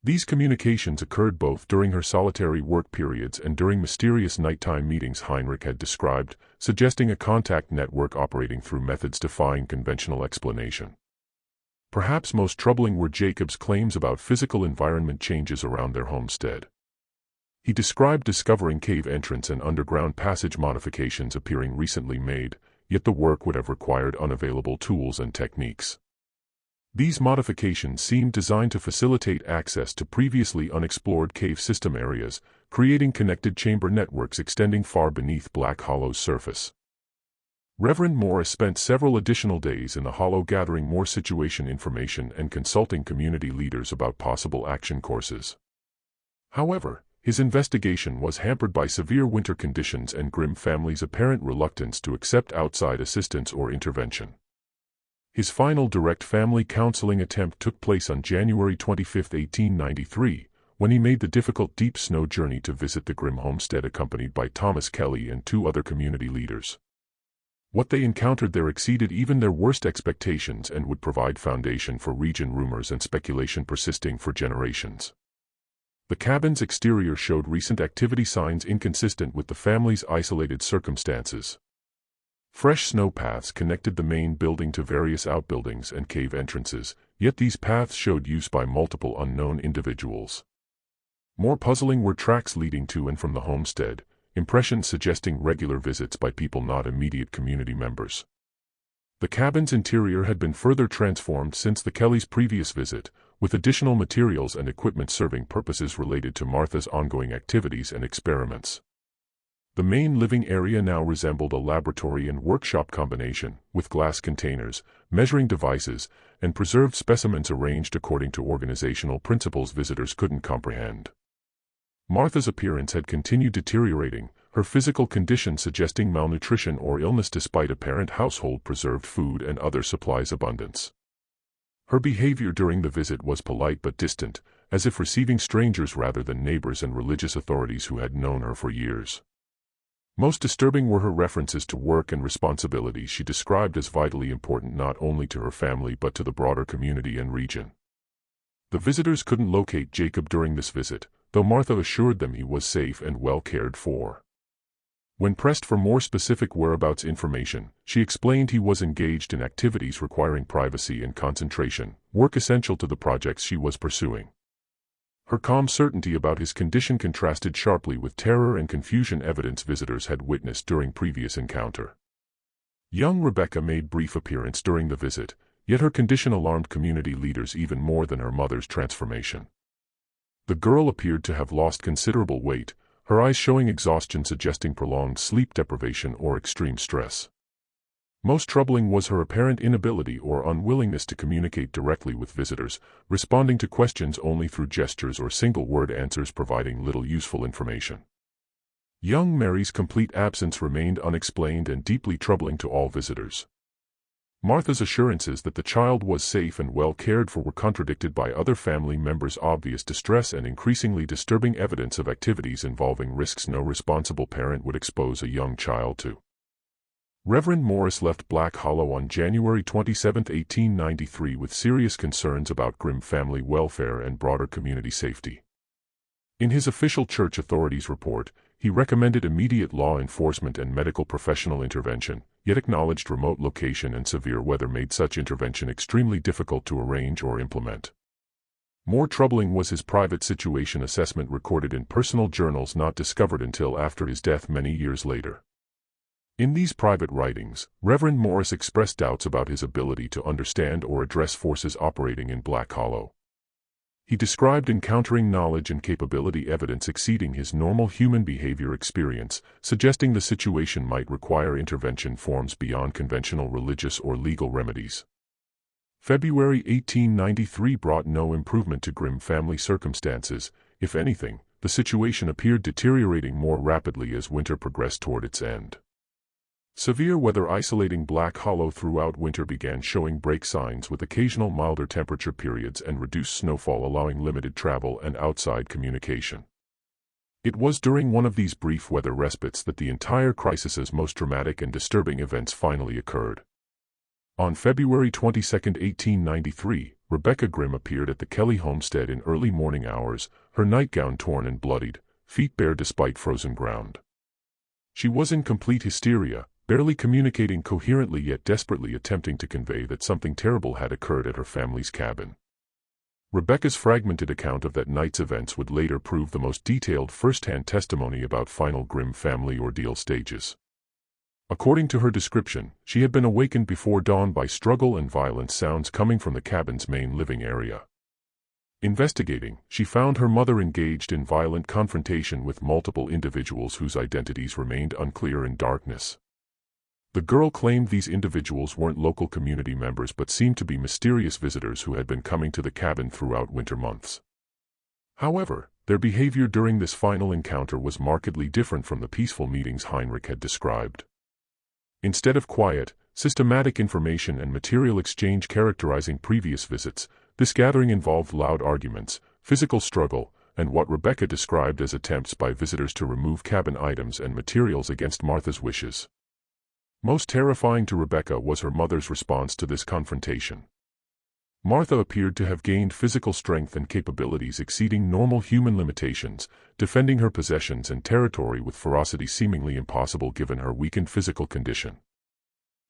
These communications occurred both during her solitary work periods and during mysterious nighttime meetings Heinrich had described, suggesting a contact network operating through methods defying conventional explanation. Perhaps most troubling were Jacob's claims about physical environment changes around their homestead. He described discovering cave entrance and underground passage modifications appearing recently made, yet the work would have required unavailable tools and techniques. These modifications seemed designed to facilitate access to previously unexplored cave system areas, creating connected chamber networks extending far beneath Black Hollow's surface. Reverend Morris spent several additional days in the hollow gathering more situation information and consulting community leaders about possible action courses. However, his investigation was hampered by severe winter conditions and Grimm family's apparent reluctance to accept outside assistance or intervention. His final direct family counseling attempt took place on January 25, 1893, when he made the difficult deep snow journey to visit the Grimm homestead accompanied by Thomas Kelly and 2 other community leaders. What they encountered there exceeded even their worst expectations and would provide foundation for region rumors and speculation persisting for generations. The cabin's exterior showed recent activity signs inconsistent with the family's isolated circumstances. Fresh snow paths connected the main building to various outbuildings and cave entrances, yet these paths showed use by multiple unknown individuals. More puzzling were tracks leading to and from the homestead, impressions suggesting regular visits by people not immediate community members. The cabin's interior had been further transformed since the Kellys' previous visit, with additional materials and equipment serving purposes related to Martha's ongoing activities and experiments. The main living area now resembled a laboratory and workshop combination, with glass containers, measuring devices, and preserved specimens arranged according to organizational principles visitors couldn't comprehend. Martha's appearance had continued deteriorating, her physical condition suggesting malnutrition or illness despite apparent household preserved food and other supplies abundance. Her behavior during the visit was polite but distant, as if receiving strangers rather than neighbors and religious authorities who had known her for years. Most disturbing were her references to work and responsibilities she described as vitally important not only to her family but to the broader community and region. The visitors couldn't locate Jacob during this visit, though Martha assured them he was safe and well cared for. When pressed for more specific whereabouts information, she explained he was engaged in activities requiring privacy and concentration, work essential to the projects she was pursuing. Her calm certainty about his condition contrasted sharply with terror and confusion evidence visitors had witnessed during previous encounter. Young Rebecca made brief appearance during the visit, yet her condition alarmed community leaders even more than her mother's transformation. The girl appeared to have lost considerable weight, her eyes showing exhaustion suggesting prolonged sleep deprivation or extreme stress. Most troubling was her apparent inability or unwillingness to communicate directly with visitors, responding to questions only through gestures or single-word answers providing little useful information. Young Mary's complete absence remained unexplained and deeply troubling to all visitors. Martha's assurances that the child was safe and well cared for were contradicted by other family members' obvious distress and increasingly disturbing evidence of activities involving risks no responsible parent would expose a young child to. Reverend Morris left Black Hollow on January 27, 1893 with serious concerns about Grimm family welfare and broader community safety. In his official church authorities report, he recommended immediate law enforcement and medical professional intervention, yet acknowledged remote location and severe weather made such intervention extremely difficult to arrange or implement. More troubling was his private situation assessment recorded in personal journals not discovered until after his death many years later. In these private writings, Reverend Morris expressed doubts about his ability to understand or address forces operating in Black Hollow. He described encountering knowledge and capability evidence exceeding his normal human behavior experience, suggesting the situation might require intervention forms beyond conventional religious or legal remedies. February 1893 brought no improvement to Grimm family circumstances. If anything, the situation appeared deteriorating more rapidly as winter progressed toward its end. Severe weather isolating Black Hollow throughout winter began showing break signs with occasional milder temperature periods and reduced snowfall allowing limited travel and outside communication. It was during one of these brief weather respites that the entire crisis's most dramatic and disturbing events finally occurred. On February 22, 1893, Rebecca Grimm appeared at the Kelly homestead in early morning hours, her nightgown torn and bloodied, feet bare despite frozen ground. She was in complete hysteria, barely communicating coherently yet desperately attempting to convey that something terrible had occurred at her family's cabin. Rebecca's fragmented account of that night's events would later prove the most detailed first-hand testimony about final Grimm family ordeal stages. According to her description, she had been awakened before dawn by struggle and violent sounds coming from the cabin's main living area. Investigating, she found her mother engaged in violent confrontation with multiple individuals whose identities remained unclear in darkness. The girl claimed these individuals weren't local community members but seemed to be mysterious visitors who had been coming to the cabin throughout winter months. However, their behavior during this final encounter was markedly different from the peaceful meetings Heinrich had described. Instead of quiet, systematic information and material exchange characterizing previous visits. This gathering involved loud arguments, physical struggle, and what Rebecca described as attempts by visitors to remove cabin items and materials against Martha's wishes. Most terrifying to Rebecca was her mother's response to this confrontation. Martha appeared to have gained physical strength and capabilities exceeding normal human limitations, defending her possessions and territory with ferocity seemingly impossible given her weakened physical condition.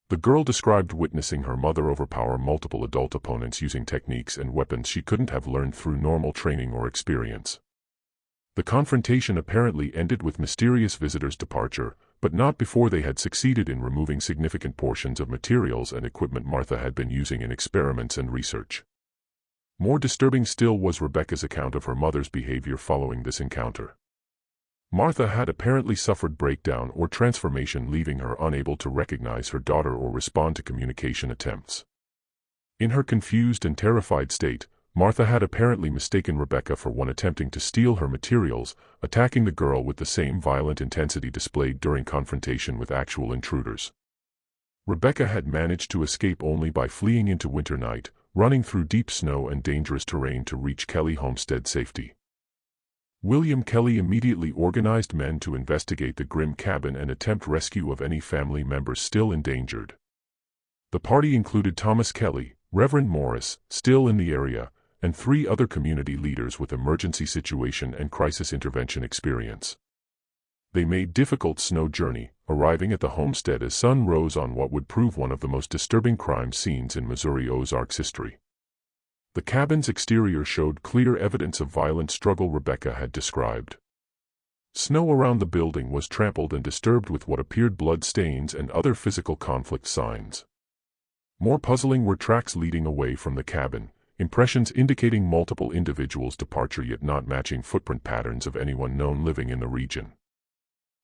The girl described witnessing her mother overpower multiple adult opponents using techniques and weapons she couldn't have learned through normal training or experience. The confrontation apparently ended with mysterious visitors' departure, but not before they had succeeded in removing significant portions of materials and equipment Martha had been using in experiments and research. More disturbing still was Rebecca's account of her mother's behavior following this encounter. Martha had apparently suffered breakdown or transformation, leaving her unable to recognize her daughter or respond to communication attempts. In her confused and terrified state, Martha had apparently mistaken Rebecca for one attempting to steal her materials, attacking the girl with the same violent intensity displayed during confrontation with actual intruders. Rebecca had managed to escape only by fleeing into winter night, running through deep snow and dangerous terrain to reach Kelly homestead safety. William Kelly immediately organized men to investigate the grim cabin and attempt rescue of any family members still endangered. The party included Thomas Kelly, Reverend Morris, still in the area, and 3 other community leaders with emergency situation and crisis intervention experience. They made difficult snow journey, arriving at the homestead as sun rose on what would prove one of the most disturbing crime scenes in Missouri Ozarks history. The cabin's exterior showed clear evidence of violent struggle Rebecca had described. Snow around the building was trampled and disturbed with what appeared blood stains and other physical conflict signs. More puzzling were tracks leading away from the cabin, impressions indicating multiple individuals' departure yet not matching footprint patterns of anyone known living in the region.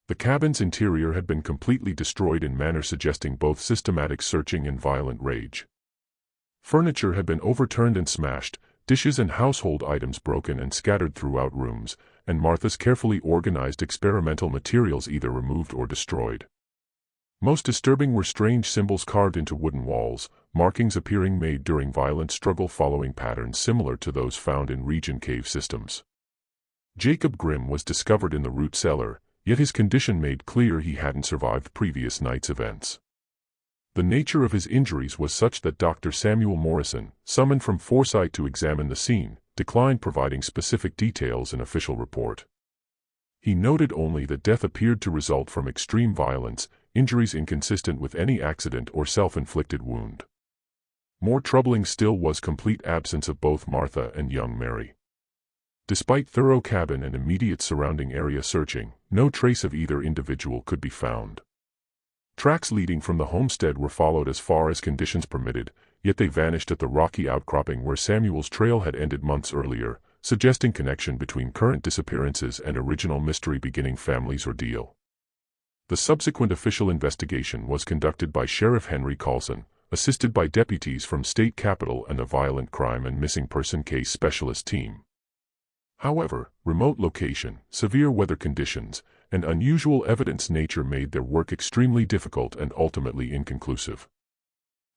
The cabin's interior had been completely destroyed in manner suggesting both systematic searching and violent rage. Furniture had been overturned and smashed, dishes and household items broken and scattered throughout rooms, and Martha's carefully organized experimental materials either removed or destroyed. Most disturbing were strange symbols carved into wooden walls, markings appearing made during violent struggle following patterns similar to those found in region cave systems. Jacob Grimm was discovered in the root cellar, yet his condition made clear he hadn't survived previous night's events. The nature of his injuries was such that Dr. Samuel Morrison, summoned from Forsyth to examine the scene, declined providing specific details in official report. He noted only that death appeared to result from extreme violence, injuries inconsistent with any accident or self-inflicted wound. More troubling still was complete absence of both Martha and young Mary. Despite thorough cabin and immediate surrounding area searching, no trace of either individual could be found. Tracks leading from the homestead were followed as far as conditions permitted, yet they vanished at the rocky outcropping where Samuel's trail had ended months earlier, suggesting connection between current disappearances and original mystery-beginning family's ordeal. The subsequent official investigation was conducted by Sheriff Henry Carlson, assisted by deputies from State Capitol and a Violent Crime and Missing Person Case Specialist team. However, remote location, severe weather conditions, and unusual evidence nature made their work extremely difficult and ultimately inconclusive.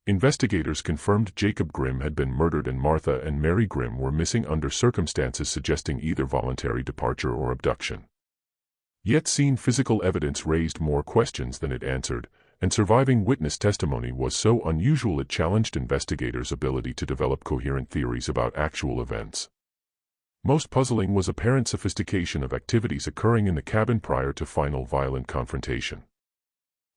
Investigators confirmed Jacob Grimm had been murdered and Martha and Mary Grimm were missing under circumstances suggesting either voluntary departure or abduction. Yet seen physical evidence raised more questions than it answered, and surviving witness testimony was so unusual it challenged investigators' ability to develop coherent theories about actual events. Most puzzling was apparent sophistication of activities occurring in the cabin prior to final violent confrontation.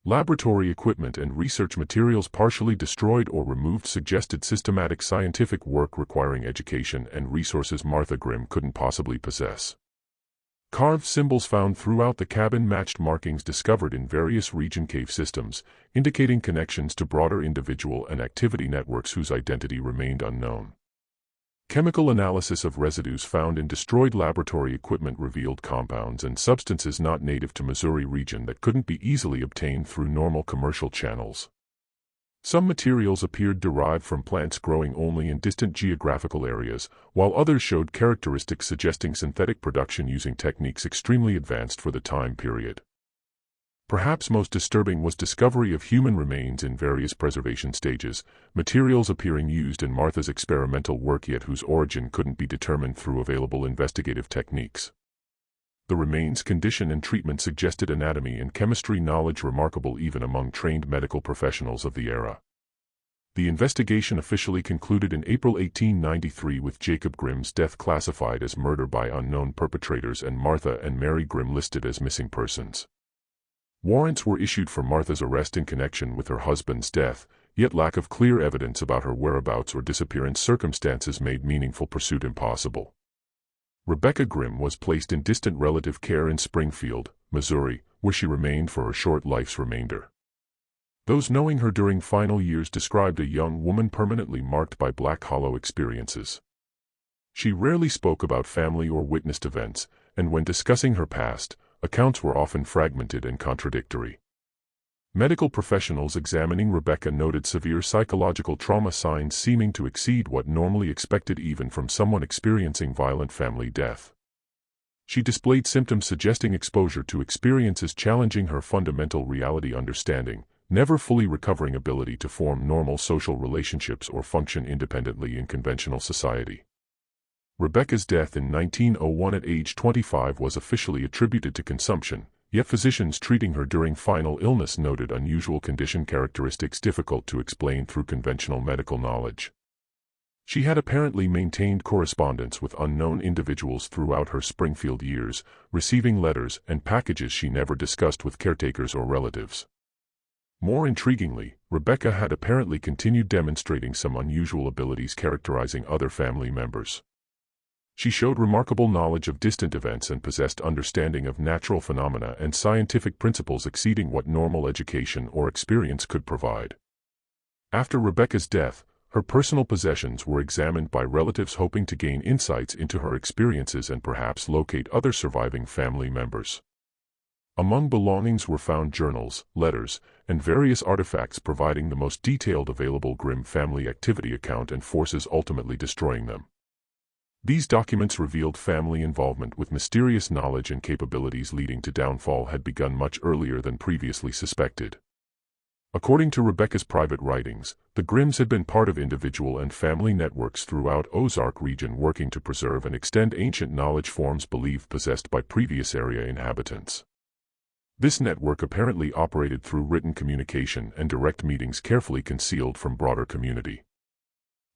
Laboratory equipment and research materials partially destroyed or removed suggested systematic scientific work requiring education and resources Martha Grimm couldn't possibly possess. Carved symbols found throughout the cabin matched markings discovered in various region cave systems, indicating connections to broader individual and activity networks whose identity remained unknown. Chemical analysis of residues found in destroyed laboratory equipment revealed compounds and substances not native to Missouri region that couldn't be easily obtained through normal commercial channels. Some materials appeared derived from plants growing only in distant geographical areas, while others showed characteristics suggesting synthetic production using techniques extremely advanced for the time period. Perhaps most disturbing was discovery of human remains in various preservation stages, materials appearing used in Martha's experimental work yet whose origin couldn't be determined through available investigative techniques. The remains' condition and treatment suggested anatomy and chemistry knowledge remarkable even among trained medical professionals of the era. The investigation officially concluded in April 1893 with Jacob Grimm's death classified as murder by unknown perpetrators and Martha and Mary Grimm listed as missing persons. Warrants were issued for Martha's arrest in connection with her husband's death, yet lack of clear evidence about her whereabouts or disappearance circumstances made meaningful pursuit impossible. Rebecca Grimm was placed in distant relative care in Springfield, Missouri, where she remained for her short life's remainder. Those knowing her during final years described a young woman permanently marked by black hollow experiences. She rarely spoke about family or witnessed events, and when discussing her past, accounts were often fragmented and contradictory. Medical professionals examining Rebecca noted severe psychological trauma signs seeming to exceed what normally expected even from someone experiencing violent family death. She displayed symptoms suggesting exposure to experiences challenging her fundamental reality understanding, never fully recovering ability to form normal social relationships or function independently in conventional society. Rebecca's death in 1901 at age 25 was officially attributed to consumption, yet physicians treating her during final illness noted unusual condition characteristics difficult to explain through conventional medical knowledge. She had apparently maintained correspondence with unknown individuals throughout her Springfield years, receiving letters and packages she never discussed with caretakers or relatives. More intriguingly, Rebecca had apparently continued demonstrating some unusual abilities characterizing other family members. She showed remarkable knowledge of distant events and possessed understanding of natural phenomena and scientific principles exceeding what normal education or experience could provide. After Rebecca's death, her personal possessions were examined by relatives hoping to gain insights into her experiences and perhaps locate other surviving family members. Among belongings were found journals, letters, and various artifacts providing the most detailed available Grimm family activity account and forces ultimately destroying them. These documents revealed family involvement with mysterious knowledge and capabilities leading to downfall had begun much earlier than previously suspected. According to Rebecca's private writings, the Grimms had been part of individual and family networks throughout Ozark region working to preserve and extend ancient knowledge forms believed possessed by previous area inhabitants. This network apparently operated through written communication and direct meetings carefully concealed from broader community.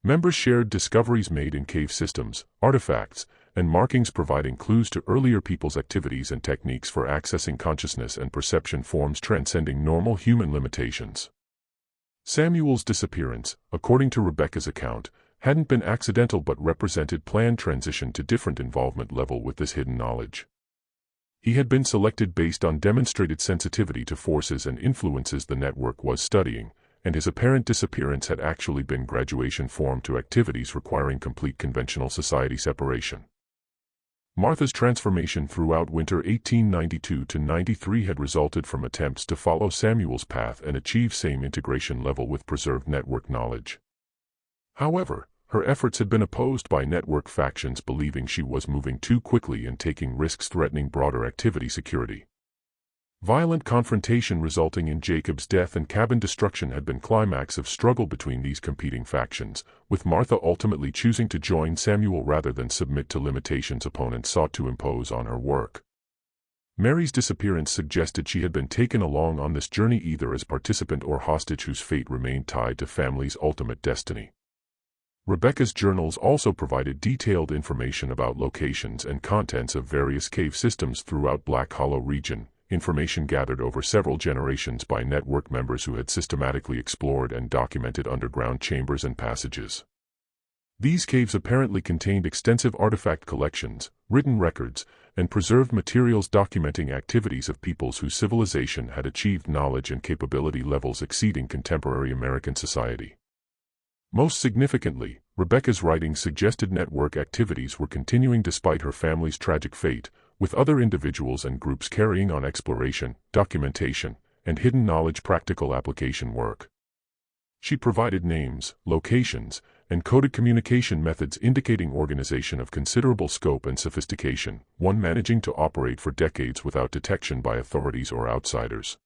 Members shared discoveries made in cave systems, artifacts, and markings providing clues to earlier people's activities and techniques for accessing consciousness and perception forms transcending normal human limitations. Samuel's disappearance, according to Rebecca's account, hadn't been accidental but represented planned transition to different involvement level with this hidden knowledge. He had been selected based on demonstrated sensitivity to forces and influences the network was studying, and his apparent disappearance had actually been graduation form to activities requiring complete conventional society separation. Martha's transformation throughout winter 1892-93 had resulted from attempts to follow Samuel's path and achieve same integration level with preserved network knowledge. However, her efforts had been opposed by network factions believing she was moving too quickly and taking risks threatening broader activity security. Violent confrontation resulting in Jacob's death and cabin destruction had been climax of struggle between these competing factions, with Martha ultimately choosing to join Samuel rather than submit to limitations opponents sought to impose on her work. Mary's disappearance suggested she had been taken along on this journey either as participant or hostage whose fate remained tied to family's ultimate destiny. Rebecca's journals also provided detailed information about locations and contents of various cave systems throughout Black Hollow region, information gathered over several generations by network members who had systematically explored and documented underground chambers and passages. These caves apparently contained extensive artifact collections, written records, and preserved materials documenting activities of peoples whose civilization had achieved knowledge and capability levels exceeding contemporary American society. Most significantly, Rebecca's writings suggested network activities were continuing despite her family's tragic fate, with other individuals and groups carrying on exploration, documentation, and hidden knowledge practical application work. She provided names, locations, and coded communication methods indicating organization of considerable scope and sophistication, one managing to operate for decades without detection by authorities or outsiders.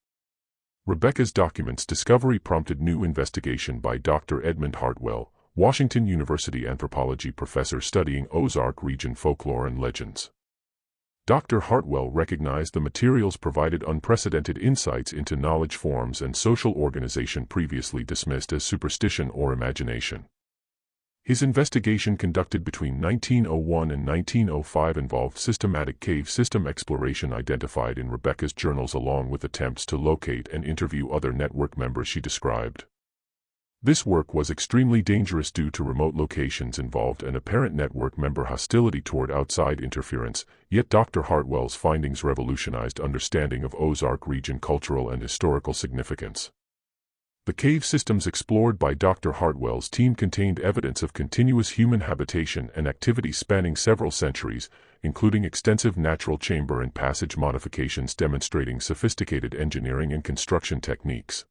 Rebecca's documents discovery prompted new investigation by Dr. Edmund Hartwell, Washington University anthropology professor studying Ozark region folklore and legends. Dr. Hartwell recognized the materials provided unprecedented insights into knowledge forms and social organization previously dismissed as superstition or imagination. His investigation conducted between 1901 and 1905 involved systematic cave system exploration identified in Rebecca's journals along with attempts to locate and interview other network members she described. This work was extremely dangerous due to remote locations involved and apparent network member hostility toward outside interference, yet Dr. Hartwell's findings revolutionized understanding of Ozark region cultural and historical significance. The cave systems explored by Dr. Hartwell's team contained evidence of continuous human habitation and activity spanning several centuries, including extensive natural chamber and passage modifications demonstrating sophisticated engineering and construction techniques.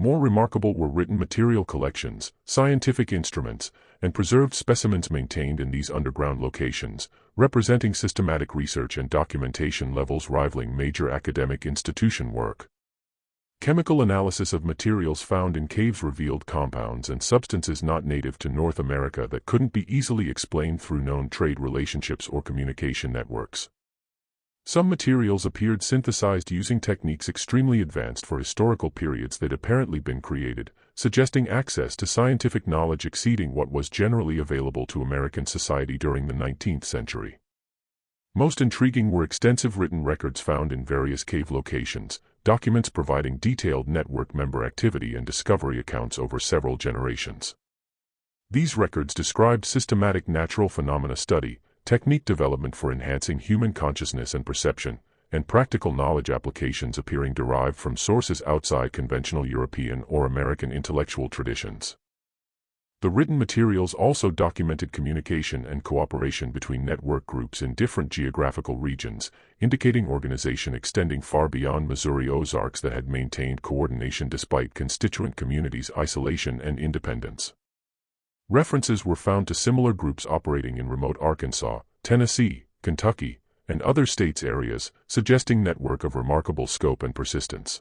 More remarkable were written material collections, scientific instruments, and preserved specimens maintained in these underground locations, representing systematic research and documentation levels rivaling major academic institution work. Chemical analysis of materials found in caves revealed compounds and substances not native to North America that couldn't be easily explained through known trade relationships or communication networks. Some materials appeared synthesized using techniques extremely advanced for historical periods that apparently been created, suggesting access to scientific knowledge exceeding what was generally available to American society during the 19th century. Most intriguing were extensive written records found in various cave locations, documents providing detailed network member activity and discovery accounts over several generations. These records described systematic natural phenomena study, technique development for enhancing human consciousness and perception, and practical knowledge applications appearing derived from sources outside conventional European or American intellectual traditions. The written materials also documented communication and cooperation between network groups in different geographical regions, indicating organization extending far beyond Missouri Ozarks that had maintained coordination despite constituent communities' isolation and independence. References were found to similar groups operating in remote Arkansas, Tennessee, Kentucky, and other states' areas, suggesting network of remarkable scope and persistence.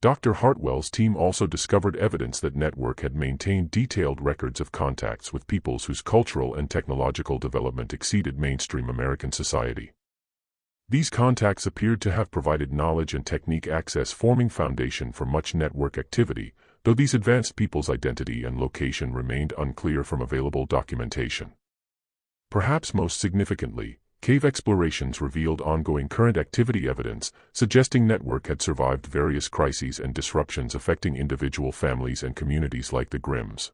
Dr. Hartwell's team also discovered evidence that network had maintained detailed records of contacts with peoples whose cultural and technological development exceeded mainstream American society. These contacts appeared to have provided knowledge and technique access forming foundation for much network activity, though these advanced peoples' identity and location remained unclear from available documentation. Perhaps most significantly, cave explorations revealed ongoing current activity evidence, suggesting network had survived various crises and disruptions affecting individual families and communities like the Grimms.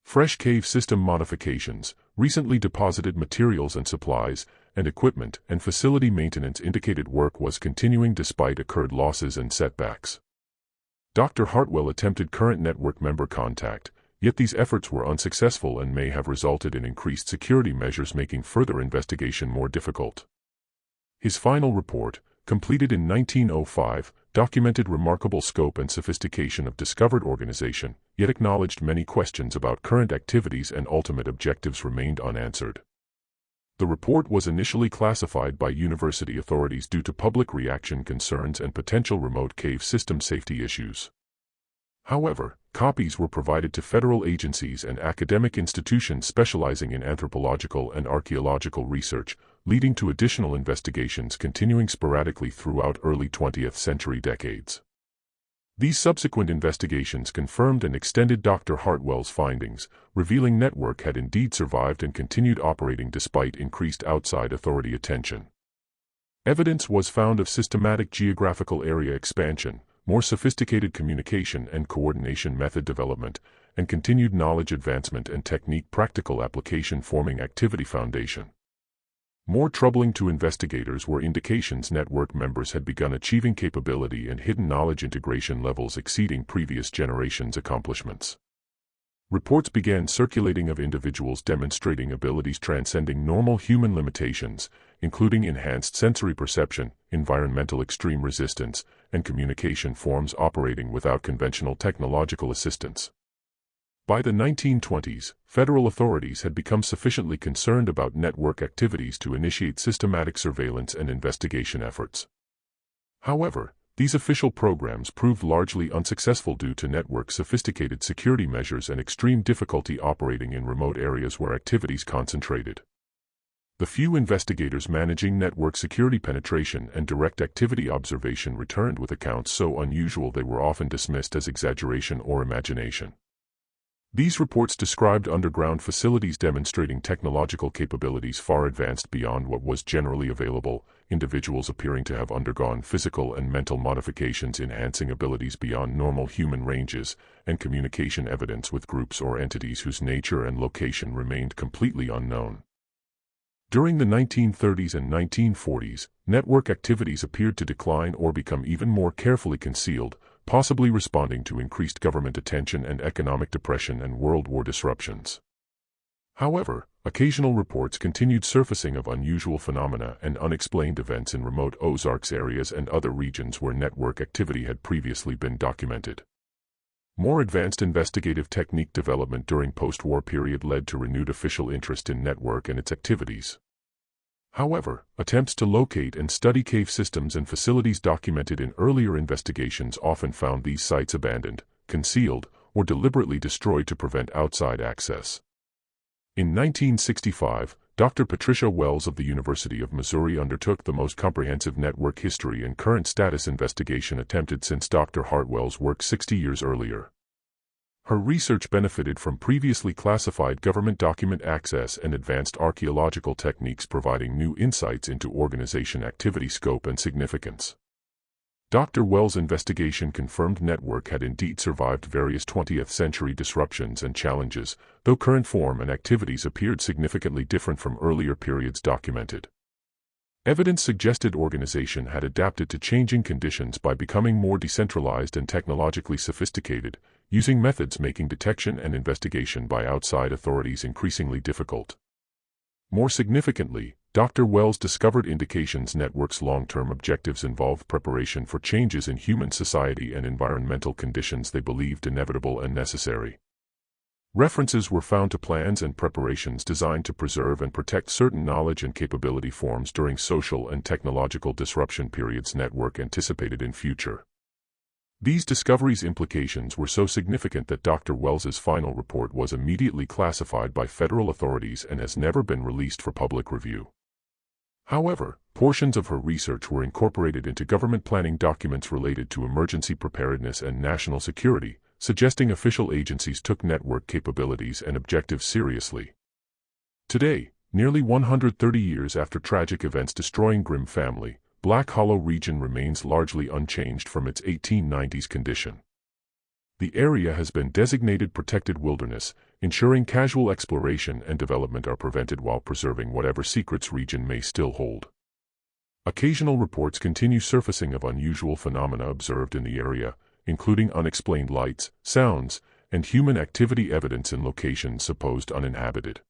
Fresh cave system modifications, recently deposited materials and supplies, and equipment and facility maintenance indicated work was continuing despite occurred losses and setbacks. Dr. Hartwell attempted current network member contact, yet these efforts were unsuccessful and may have resulted in increased security measures making further investigation more difficult. His final report, completed in 1905, documented remarkable scope and sophistication of discovered organization, yet acknowledged many questions about current activities and ultimate objectives remained unanswered. The report was initially classified by university authorities due to public reaction concerns and potential remote cave system safety issues. However, copies were provided to federal agencies and academic institutions specializing in anthropological and archaeological research, leading to additional investigations continuing sporadically throughout early 20th century decades. These subsequent investigations confirmed and extended Dr. Hartwell's findings, revealing network had indeed survived and continued operating despite increased outside authority attention. Evidence was found of systematic geographical area expansion, more sophisticated communication and coordination method development, and continued knowledge advancement and technique practical application forming activity foundation. More troubling to investigators were indications network members had begun achieving capability and hidden knowledge integration levels exceeding previous generations' accomplishments. Reports began circulating of individuals demonstrating abilities transcending normal human limitations, including enhanced sensory perception, environmental extreme resistance, and communication forms operating without conventional technological assistance. By the 1920s, federal authorities had become sufficiently concerned about network activities to initiate systematic surveillance and investigation efforts. However, these official programs proved largely unsuccessful due to network sophisticated security measures and extreme difficulty operating in remote areas where activities concentrated. The few investigators managing network security penetration and direct activity observation returned with accounts so unusual they were often dismissed as exaggeration or imagination. These reports described underground facilities demonstrating technological capabilities far advanced beyond what was generally available, individuals appearing to have undergone physical and mental modifications enhancing abilities beyond normal human ranges, and communication evidence with groups or entities whose nature and location remained completely unknown. During the 1930s and 1940s, network activities appeared to decline or become even more carefully concealed, possibly responding to increased government attention and economic depression and World War disruptions. However, occasional reports continued surfacing of unusual phenomena and unexplained events in remote Ozarks areas and other regions where network activity had previously been documented. More advanced investigative technique development during post-war period led to renewed official interest in network and its activities. However, attempts to locate and study cave systems and facilities documented in earlier investigations often found these sites abandoned, concealed, or deliberately destroyed to prevent outside access. In 1965, Dr. Patricia Wells of the University of Missouri undertook the most comprehensive network history and current status investigation attempted since Dr. Hartwell's work 60 years earlier. Her research benefited from previously classified government document access and advanced archaeological techniques providing new insights into organization activity scope and significance. Dr. Wells' investigation confirmed network had indeed survived various 20th-century disruptions and challenges, though current form and activities appeared significantly different from earlier periods documented. Evidence suggested organization had adapted to changing conditions by becoming more decentralized and technologically sophisticated, using methods making detection and investigation by outside authorities increasingly difficult. More significantly, Dr. Wells discovered indications networks' long-term objectives involved preparation for changes in human society and environmental conditions they believed inevitable and necessary. References were found to plans and preparations designed to preserve and protect certain knowledge and capability forms during social and technological disruption periods network anticipated in future. These discoveries' implications were so significant that Dr. Wells's final report was immediately classified by federal authorities and has never been released for public review. However, portions of her research were incorporated into government planning documents related to emergency preparedness and national security, suggesting official agencies took network capabilities and objectives seriously. Today, nearly 130 years after tragic events destroying Grimm family, Black Hollow region remains largely unchanged from its 1890s condition. The area has been designated protected wilderness, ensuring casual exploration and development are prevented while preserving whatever secrets region may still hold. Occasional reports continue surfacing of unusual phenomena observed in the area, including unexplained lights, sounds, and human activity evidence in locations supposed uninhabited.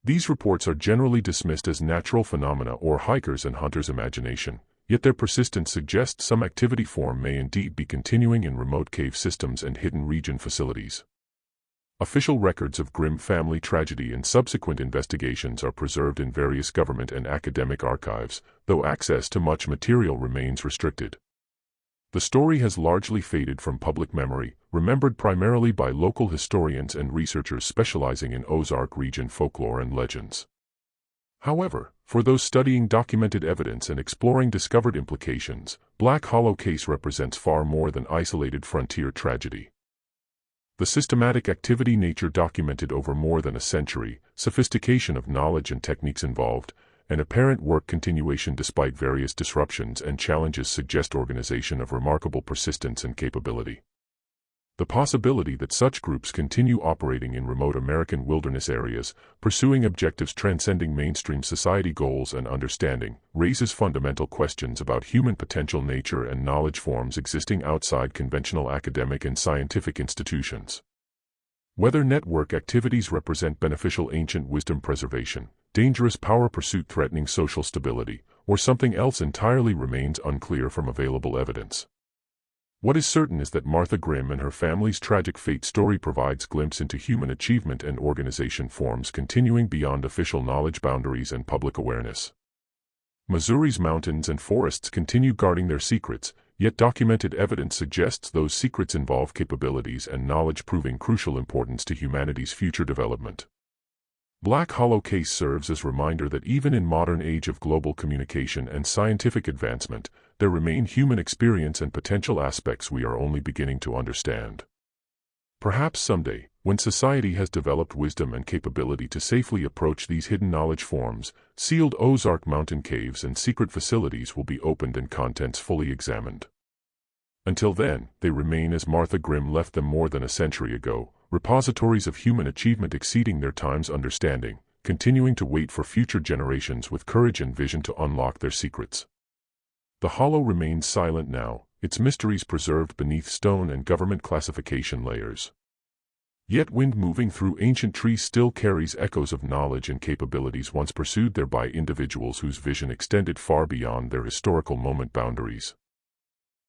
These reports are generally dismissed as natural phenomena or hikers' and hunters' imagination, yet their persistence suggests some activity form may indeed be continuing in remote cave systems and hidden region facilities. Official records of Grimm family tragedy and subsequent investigations are preserved in various government and academic archives, though access to much material remains restricted. The story has largely faded from public memory, remembered primarily by local historians and researchers specializing in Ozark region folklore and legends. However, for those studying documented evidence and exploring discovered implications, Black Hollow case represents far more than isolated frontier tragedy. The systematic activity nature documented over more than a century, sophistication of knowledge and techniques involved, and apparent work continuation despite various disruptions and challenges suggest organization of remarkable persistence and capability. The possibility that such groups continue operating in remote American wilderness areas, pursuing objectives transcending mainstream society goals and understanding, raises fundamental questions about human potential nature and knowledge forms existing outside conventional academic and scientific institutions. Whether network activities represent beneficial ancient wisdom preservation, dangerous power pursuit threatening social stability, or something else entirely remains unclear from available evidence. What is certain is that Martha Grimm and her family's tragic fate story provides a glimpse into human achievement and organization forms continuing beyond official knowledge boundaries and public awareness. Missouri's mountains and forests continue guarding their secrets, yet documented evidence suggests those secrets involve capabilities and knowledge proving crucial importance to humanity's future development. Black Hollow Case serves as a reminder that even in modern age of global communication and scientific advancement, there remain human experience and potential aspects we are only beginning to understand. Perhaps someday, when society has developed wisdom and capability to safely approach these hidden knowledge forms, sealed Ozark mountain caves and secret facilities will be opened and contents fully examined. Until then, they remain as Martha Grimm left them more than a century ago, repositories of human achievement exceeding their time's understanding, continuing to wait for future generations with courage and vision to unlock their secrets. The hollow remains silent now, its mysteries preserved beneath stone and government classification layers. Yet wind moving through ancient trees still carries echoes of knowledge and capabilities once pursued there by individuals whose vision extended far beyond their historical moment boundaries.